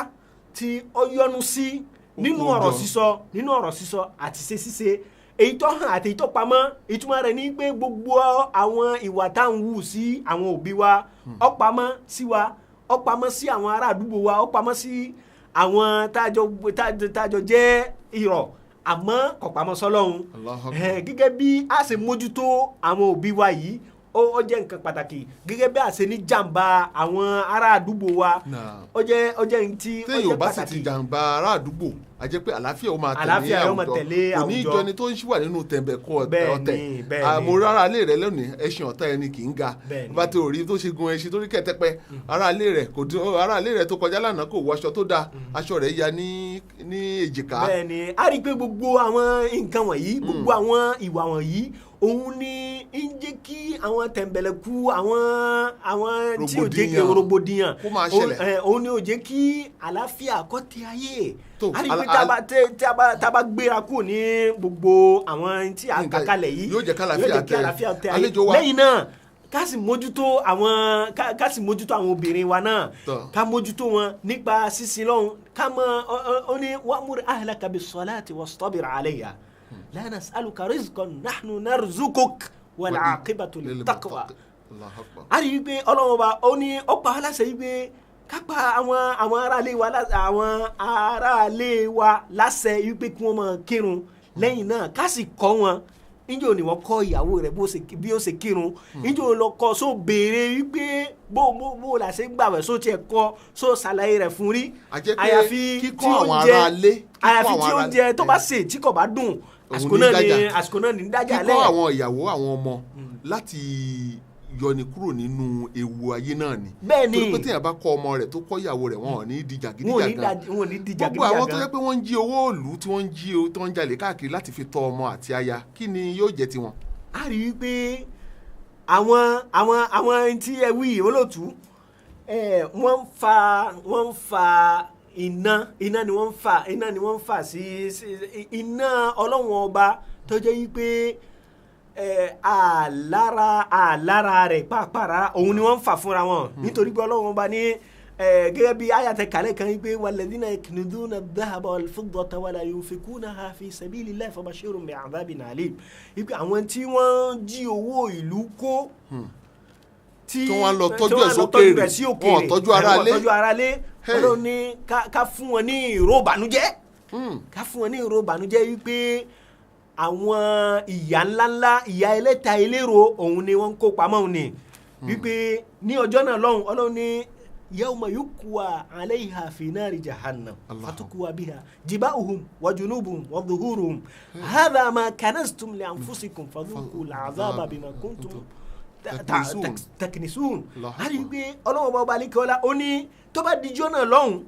Speaker 3: tí ó yọ́nú sí nínú ọ̀rọ̀ sísọ àti ṣíṣe èyí tó hàn àti èyí tó pamọ́. Ìtumọ̀ rẹ̀ ní pé gbogbo àwọn ìwà tá à ń wù sí àwọn òbí wa ó pamọ́ sí wa ó pamọ́ sí àwọn ará àdúgbò wa ó pamọ́ sí àwọn tájọ jẹ́ irọ́ àmọ́ kò pamọ́ sọ́lọ́run. Gẹ́gẹ́ bí a ṣe mójútó àwọn òbí wa yìí ó jẹ́ nǹkan pàtàkì gẹ́gẹ́ bí a ṣe ní jàǹbá àwọn ará àdúgbò wa ó jẹ́ ní tí ó jẹ́ pàtàkì.
Speaker 2: téèyàn bá sì ti jàǹbá ará àdúgbò a jẹ́ pé àlàáfíà ó máa tẹ̀lé àwùjọ òní ìjọ ni tó ń ṣíwà nínú tẹ̀m̀bẹ̀kọ ọ̀tẹ̀ mo rárá ilé rẹ lónìí ẹṣin ọ̀tá ẹni kì í ga bá tó rí tó ṣe gun ẹṣin tó rí kẹ̀tẹ́pẹ́ ará ilé rẹ tó kọjá lánàá kò wọ aṣọ tó dáa aṣọ rẹ̀ ya ní èjìká.
Speaker 3: bẹ́ẹ̀ni a rí i pé gbogbo àwọn nǹkan wọ̀nyí gbogbo àwọn ìwà wọ̀nyí òun ni ń jẹ́ kí àwọn tẹ̀m̀bẹ̀lẹ̀kú àwọn tí ò jẹ́ kí rògbòdìyàn òun ni ò jẹ́ kí àlàáfíà kó tẹ ayé. a rí i pé tá a bá gbéra kù ní gbogbo àwọn tí a kà kalẹ̀ yìí
Speaker 2: yóò jẹ́ kí àlàáfíà tẹ ayé.
Speaker 3: lẹ́yìn náà ká sì mójútó àwọn obìnrin wa náà ká mójútó wọn nípa sísin lọ́hùn ká mọ ọ ní wa'mur ahlaka bis-salati wastabir 'alayha. لا نسألك رزقا نحن نرزقك والعاقبة للتقوى. a rí i pé Ọlọ́run ọba ó ní ọ̀pá aláṣẹ yìí pé ká pa àwọn aráalé wa láṣẹ yìí pé kí wọ́n máa kírun lẹ́yìn náà ká sì kọ́ wọn níjọ́ ni wọ́n kọ́ ìyàwó rẹ̀ bí ó ṣe kírun níjọ́ lọ kọ́ só béèrè wípé bó la ṣe gbàwẹ̀ só tiẹ̀ kọ́ só ṣàlàyé rẹ̀ fún rí. àyàfi tí oúnjẹ tó bá ṣe tí kò bá dùn àsìkò náà ní dájà lẹ́yìn.
Speaker 2: kíkọ́ àwọn ìyàwó àwọn ọmọ láti yọni kúrò nínú ewu ayé náà ni.
Speaker 3: bẹ́ẹ̀ni
Speaker 2: torí pé téèyàn bá kọ́ ọmọ rẹ̀ tó kọ́ ìyàwó rẹ̀ wọn ò ní di jàgídíjàgan. gbogbo àwọn tó yẹ pé wọ́n ń jí owó òòlù tí wọ́n ń jalè káàkiri láti fi tọ́ ọmọ àti aya kí ni yóò jẹ́ tiwọn.
Speaker 3: a rí i pé àwọn tí ẹ wí olóòtú wọ́n ń fa iná ni wọ́n ń fà sí iná Ọlọ́run ọba tó jẹ́ yí pé àlára rẹ̀ pàápàá òun ni wọ́n ń fà fúnra wọn nítorí pé Ọlọ́run ọba ní gẹ́gẹ́ bí ayàtẹ̀ kàlẹ́ kan pé walladhina yaknizuna adh-dhahaba wal-fiddata wala yunfikunaha fi sabilillahi fabashshirhum bi'adhabin alim. Ipe àwọn tí wọ́n jí owó ìlú kó tí wọ́n lọ tọ́jú ẹ̀ sókèèrè wọ́n tọ́jú ara lé Ọlọ́run ní ká fún wọn ní ìró ìbànújẹ́ ká fún wọn ní ìró ìbànújẹ́ wípé àwọn ìyà ńláńlá ìyà ẹlẹ́ta eléro òun ni wọ́n kó pamọ́ òun ni wípé ní ọjọ́ náà lọ́hùn Ọlọ́run ní yawma yukwa alayha fi nari jahannam fatukwa biha jibauhum wa junubuhum wa dhuhuruhum hadha ma kanaztum li anfusikum fadhuqu al'adhaba bima kuntum taknisun. Ari pé Ọlọ́run bá balẹ̀ kọ́lá ó ní tó bá dijọ́ náà lọ́hùn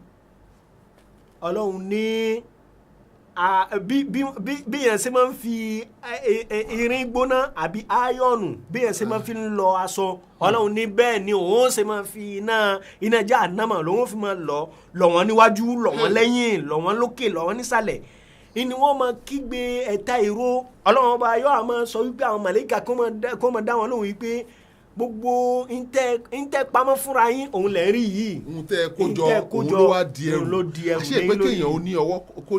Speaker 3: Ọlọ́run ní bí yẹn ṣe máa ń fi irin gbóná àbí áyọ̀nù bí yẹn ṣe máa fi ń lọ aṣọ Ọlọ́run ní bẹ́ẹ̀ ni òun ṣe máa fi iná jahannama lòun fi máa lọ wọ́n níwájú lọ wọ́n lẹ́yìn lọ wọ́n lókè lọ wọ́n nísàlẹ̀ ni wọ́n máa kígbe ẹ̀ta ìró Ọlọ́run ọba yóò àmọ́ sọ wípé àwọn màlẹ́kà kó máa dá wọn lóhùn wípé gbogbo ntẹ pamọ́ fúnra yín òun lẹ rí yìí
Speaker 2: ntẹ kójọ òun ló wá di ẹrù àṣẹ pé kéèyàn ó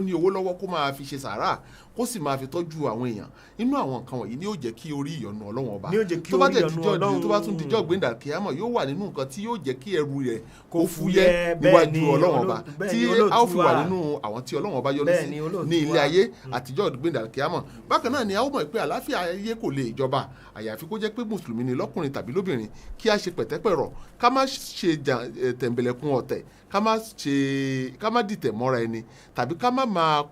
Speaker 2: ní owó lọ́wọ́ kó máa fi ṣe sàárà kó sì máa fi tọ́jú àwọn èèyàn inú àwọn nǹkan wọ̀nyí ni yóò jẹ́ kí orí ìyọ́nú Ọlọ́run ọba tó bá jẹ́ tó bá tún dijọ́ gbẹ̀ndà kíámọ̀ yóò wà nínú nǹkan tí yóò jẹ́ kí ẹrù rẹ̀ kó fúyẹ́ níwájú Ọlọ́run ọba tí a ó fi wà nínú àwọn tí Ọlọ́run ọba yọ́nú sí ní ilé ayé àtijọ́ gbẹ̀ndà kíámọ̀ bákan náà ni a ó mọ̀ pé àlàáfíà ayé kò lè jọba àyàfi kó jẹ́ pé mùsùlùmí ni lọ́kùnrin tàbí lóbìnrin kí a ṣe pẹ̀tẹ́pẹ̀rọ̀ ká má ṣe tẹ̀m̀bẹ̀lẹ̀kun ọ̀tẹ̀ ká má dìtẹ̀ mọ́ra ẹni tàbí ká má máa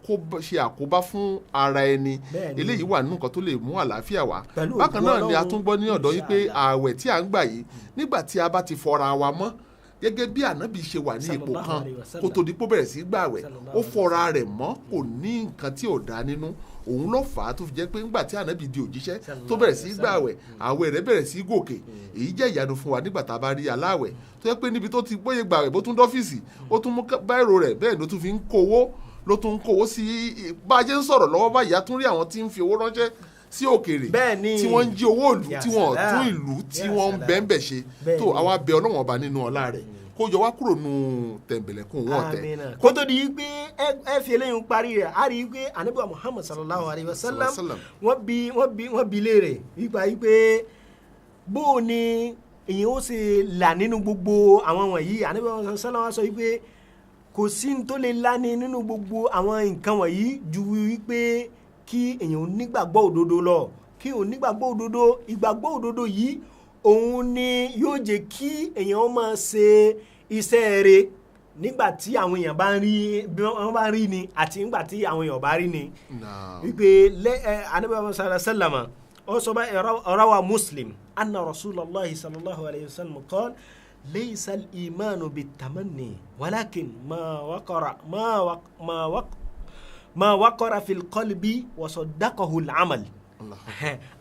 Speaker 2: ṣe àkóbá fún ara ẹni eléyìí wà nínú nǹkan tó lè mú àlàáfíà wá bákan náà ni a tún gbọ́ ní ọ̀dọ̀ yìí pé ààwẹ̀ tí à ń gbà yìí nígbà tí a bá ti fọra wa mọ́ gẹ́gẹ́ bí ànábì ṣe wà ní ipò kan kó tó di pé bẹ̀rẹ̀ sí gbààwẹ̀ ó fọra rẹ̀ mọ́ kò ní nǹkan tí ò dá nínú òun ló fà á tó fi jẹ́ pé ńgbà tí ànábì di òjíṣẹ́ tó bẹ̀rẹ̀ sí gbààwẹ̀ àwẹ̀ rẹ̀ bẹ̀rẹ̀ sí gòkè èyí jẹ́ ìyanu fún wa nígbà tá a bá rí aláwẹ̀ tó yẹ pé níbi tó ti bóyá gbààwẹ̀ bó tún dọ́fíìsì ó tún mú báírò rẹ̀ bẹ́ẹ̀ ló tún fi ń kówó sí bá a jẹ́ ń sọ̀rọ̀ lọ́wọ́ báyìí a tún rí àwọn tí ń fi owó ránṣẹ́ sí òkèèrè tí wọ́n ń jí owó ìlú tí wọ́n tún ìlú tí wọ́n ń bẹ́ẹ̀ ṣe tó àwa bẹ Ọlọ́run ọba nínú ọlá rẹ̀ kó yọ wá kúrò nù tẹ̀m̀bẹ̀lẹ̀kùn wọn tẹ̀.
Speaker 3: kó tó di pé ẹ fi eléyìí parí rẹ̀ a rí i pé anabi wa Muhammad sallallahu alayhi wa sallam wọ́n bi léèrè wípé bó o ní èyí ó ṣe là nínú gbogbo àwọn wọ̀nyí anabi wa sallam wá sọ wípé kò sí ní tó lè lání nínú gbogbo àwọn nǹkan wọ̀nyí ju wípé kí èyàn nígbàgbọ́ òdodo lọ kí òun nígbàgbọ́ òdodo ìgbàgbọ́ òdodo yìí òun ni yóò jẹ́ kí èèyàn máa ṣe iṣẹ́ rẹ̀ nígbà tí àwọn èèyàn bá ń rí bí wọ́n bá ń rí ni àti nígbà tí àwọn èèyàn bá rí ni. wípé anabi sallallahu alayhi wa sallam ó sọ bá rawa Muslim anna rasulallahi sallallahu alayhi wa sallam qala laysa al-imanu bit-tamanni walakin ma waqara fil qalbi wa saddaqahu al-amal.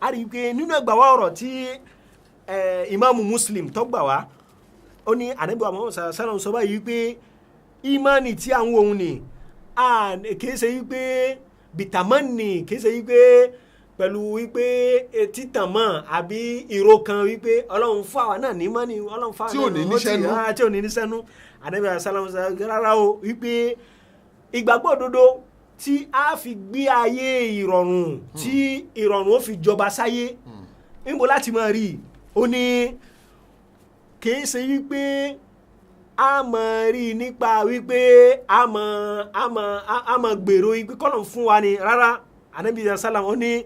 Speaker 3: a rí i pé nínú ẹgbàá wa ọ̀rọ̀ tí imaamu Muslim tó gbà wá ó ní anabi Muhammad sallallahu sọ báyìí pé imani tí àwọn ohun ni kìí ṣe wípé bìtàmánì kìí ṣe wípé pẹ̀lú wípé títàn mọ́ àbí ìró kan wípé Ọlọ́run fún àwa náà ní imani Ọlọ́run fún àwa náà tí ò ní níṣẹ́nu anabi sallallahu rárá o wípé ìgbàgbọ́ òdodo tí a fi gbé ayé ìrọ̀rùn tí ìrọ̀rùn ó fi jọba sáyé níbo láti máa rí i ó ní kìí ṣe wípé a mọ̀ rí nípa wípé a mọ̀ gbèrò wípé kọ́lọ̀ fún wa ni rárá Ànábì sálàm ó ní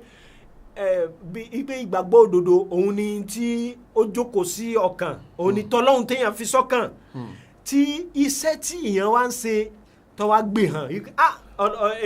Speaker 3: wípé ìgbàgbọ́ òdodo òun ni tí ó jókòó sí ọkàn òun ni tọ́lọ́hun téèyàn fi sọ́kàn tí iṣẹ́ tí èèyàn wá ń ṣe tó wá gbé hàn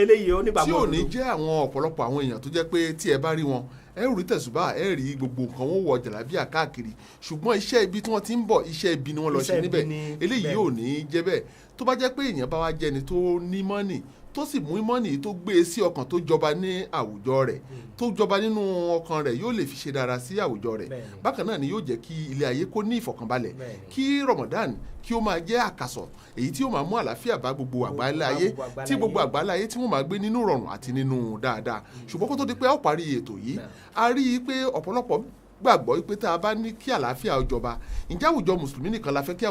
Speaker 3: eléyìí ó ní ìgbàgbọ́ òdodo.
Speaker 2: tí ò ní jẹ́ àwọn ọ̀pọ̀lọpọ̀ àwọn èèyàn tó jẹ́ pé tí ẹ bá rí wọn ẹ rí tẹ̀sùbá ẹ rí gbogbo nǹkan wọn wọ jàlábíà káàkiri ṣùgbọ́n iṣẹ́ ibi tí wọ́n ti ń bọ̀ iṣẹ́ ibi ni wọ́n lọ ṣe níbẹ̀ eléyìí ò ní jẹ́ bẹ́ẹ̀ tó bá jẹ́ pé èèyàn bá wá jẹ́ni tó ní mọ́nì tó sì mú mọ́nì tó gbé e sí ọkàn tó jọba ní àwùjọ rẹ̀ tó jọba nínú ọkàn rẹ̀ yóò lè fi ṣe dára sí àwùjọ rẹ̀ bákan náà ni yóò jẹ́ kí ilé ayé kó ní ìfọ̀kànbalẹ̀ kí Ramadan kí ó máa jẹ́ àkàsọ̀ èyí tí ó máa mú àlàáfíà bá gbogbo àgbáńlá ayé tí gbogbo àgbáńlá ayé tí wọ́n máa gbé nínú rọ̀rùn àti nínú dáadáa ṣùgbọ́n kó tó di pé a ó parí ètò yìí a rí i pé ọ̀pọ̀lọpọ̀ gbàgbọ́ pé tá a bá ní kí àlàáfíà ó jọba ǹjẹ́ àwùjọ mùsùlùmí nìkan la fẹ́ kí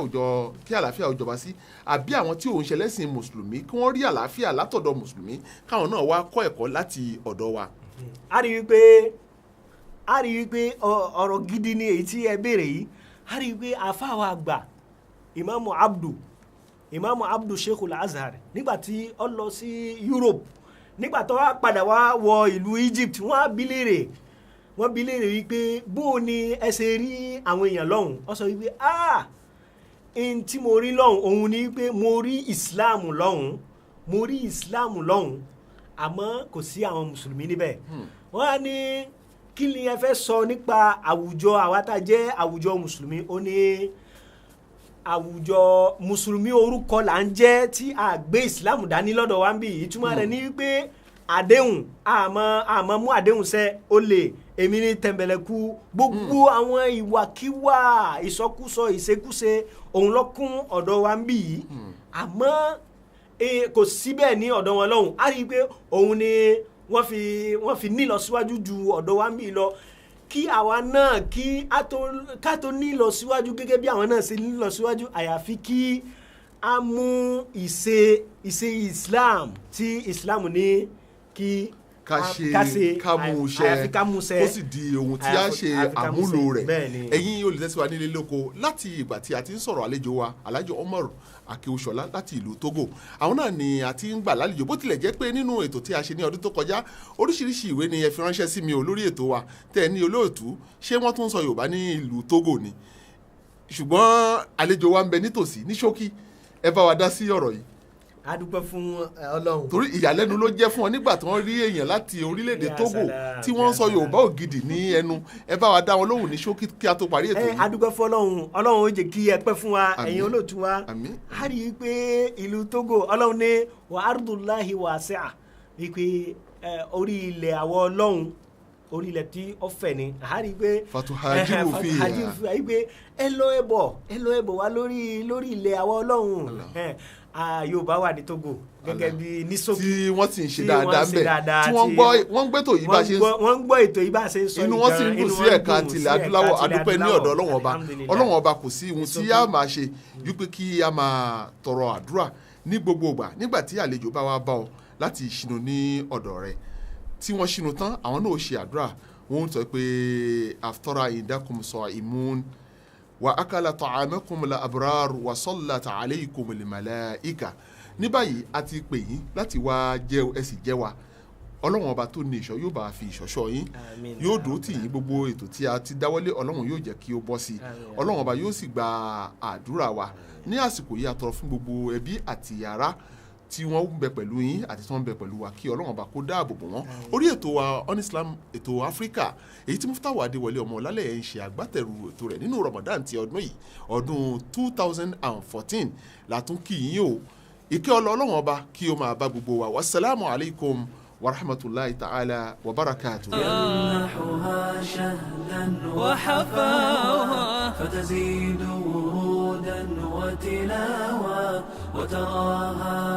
Speaker 2: àlàáfíà ó jọba sí àbí àwọn tí òun ṣẹlẹ́sìn mùsùlùmí kí wọ́n rí àlàáfíà látọ̀dọ̀ mùsùlùmí káwọn náà wá kọ́ ẹ̀kọ́ láti ọ̀dọ̀ wa.
Speaker 3: a rí i pé ọ̀rọ̀ gidi ni èyí tí ẹ béèrè yìí a rí i pé àfáà wa àgbà Imamu Abdu Sheikh Al-Azhar nígbà tí ó lọ sí Europe nígbà tó wá padà wá wọ ìlú Egypt wọ́n bi léèrè wípé bó ni ẹ ṣe rí àwọn èèyàn lọ́hùn ó sọ wípé n tí mo rí lọ́hùn òun ni wípé mo rí Islam lọ́hùn àmọ́ kò sí àwọn mùsùlùmí níbẹ̀ wọ́n á ní kí ni ẹ fẹ́ sọ nípa àwùjọ àwa tá jẹ́ àwùjọ mùsùlùmí ó ní àwùjọ mùsùlùmí orúkọ là ń jẹ́ tí a gbé Islam dání lọ́dọ̀ wa ń bì ìtumọ̀ rẹ̀ ní wípé àdéhùn àmọ́ mú àdéhùn ṣẹ olè èmi ní tẹ̀m̀bẹ̀lẹ̀kù gbogbo àwọn ìwàkiwà ìsọkúsọ ìṣekúṣe òun lọ́kún ọ̀dọ̀ wa ń bì yìí àmọ́ kò síbẹ̀ ní ọ̀dọ̀ wọn lọ́hùn á rí i pé òun ni wọ́n fi ní lọ síwájú ju ọ̀dọ̀ wa ń bì lọ kí àwa náà ká tó ní lọ síwájú gẹ́gẹ́ bí àwọn náà ṣe ní lọ síwájú àyàfi kí a mú ìṣe Islam tí Islam ní kí ká mú ṣẹ kó sì di ohun tí a ṣe àmúlò rẹ̀ ẹ̀yin olùtẹ́síwá nílé lóko láti ìgbà tí a ti ń sọ̀rọ̀ àlejò wa Alhaji Umar Akewusola láti ìlú Togo àwọn náà ni a ti ń gbà lálejò bó tilẹ̀ jẹ́ pé nínú ètò tí a ṣe ní ọdún tó kọjá oríṣiríṣi ìwé ni ẹ fi ránṣẹ́ sí mi ò lórí ètò wa tẹ́ ẹ ní olóòtú ṣé wọ́n tún sọ Yorùbá ní ìlú Togo ni ṣùgbọ́n àlejò wa ń bẹ nítòsí ní ṣókí ẹ bá wa dá sí ọ̀rọ̀ yìí. A dúpẹ́ fún Ọlọ́run.
Speaker 2: torí ìyàlẹ́nu ló jẹ́ fún ọ nígbà tí wọ́n rí èèyàn láti orílẹ̀-èdè Togo tí wọ́n ń sọ Yorùbá ògidì ní ẹnu ẹ bá wa dá wọn lóhùn ní ṣókí kí a tó parí ètò yìí.
Speaker 3: A dúpẹ́ fún Ọlọ́run ó jẹ́ kí ẹ pẹ́ fún wa ẹ̀yin olóòtú wa a rí i pé ìlú Togo Ọlọ́run ní wa ardullahi wasi'a wípé orí ilẹ̀ àwọ̀ Ọlọ́run orí ilẹ̀ tí ó fẹ̀ ni a rí i pé
Speaker 2: fatuhajiru fiha
Speaker 3: wípé ẹ lọ ẹbọ wá lórí ilẹ̀ àwọ̀ Ọlọ́run Yorùbá wà ní Togo gẹ́gẹ́ bí ní sókè
Speaker 2: tí wọ́n sì ń ṣe dáadáa bẹ́ẹ̀ tí wọ́n ń gbẹ́tò yìí bá ṣe ń sọ
Speaker 3: wọ́n ń gbọ́ ètò yìí bá ṣe ń sọ
Speaker 2: inú wọn sì ń dùn sí ẹ̀ka tilẹ̀ adúláwọ̀ adúpẹ́ ní ọ̀dọ̀ Ọlọ́run ọba kò sí ohun tí a máa ṣe wípé kí a máa tọrọ àdúrà ní gbogbo ìgbà nígbà tí àlejò bá wá bá ọ láti ṣìnú ní ọ̀dọ̀ rẹ̀ tí wọ́n ṣìnú tán àwọn náà ó ṣe àdúrà wọ́n ń sọ pé aftara indakum sa'imun wa akala ta'amakum la abrar wa sallat alaykum al malaika ní báyìí a ti pè yín láti wá jẹ́ ẹ sì jẹ́ wa Ọlọ́run ọba tó ní ìṣọ́ yóò bá fi ìṣọ́ṣọ́ yín yóò dúró tì yín gbogbo ètò tí a ti dáwọ́lé Ọlọ́run yóò jẹ́ kí ó bọ́ sí Ọlọ́run ọba yóò sì gba àdúrà wa ní àsìkò yìí a tọrọ fún gbogbo ẹbí àti ará tí wọ́n ń bẹ pẹ̀lú yín àti tí wọ́n ń bẹ pẹ̀lú wa kí Ọlọ́run ọba kó dáàbò bò wọ́n orí ètò wa On Islam ètò Áfíríkà èyí tí Mufutau Adewole ọmọ Olaleye ń ṣe agbátẹrù ètò rẹ̀ nínú Ramadan ti ọdún yìí ọdún 2014 látún kí yín o ìkẹ́ Ọlọ́run ọba kí ó máa bá gbogbo wa wasalaamu alaykum wa rahmatulahi ta'ala wa barakatuh.
Speaker 4: يمنحها شهدا وحفاها فتزيد ورودا وتلاوة وتراها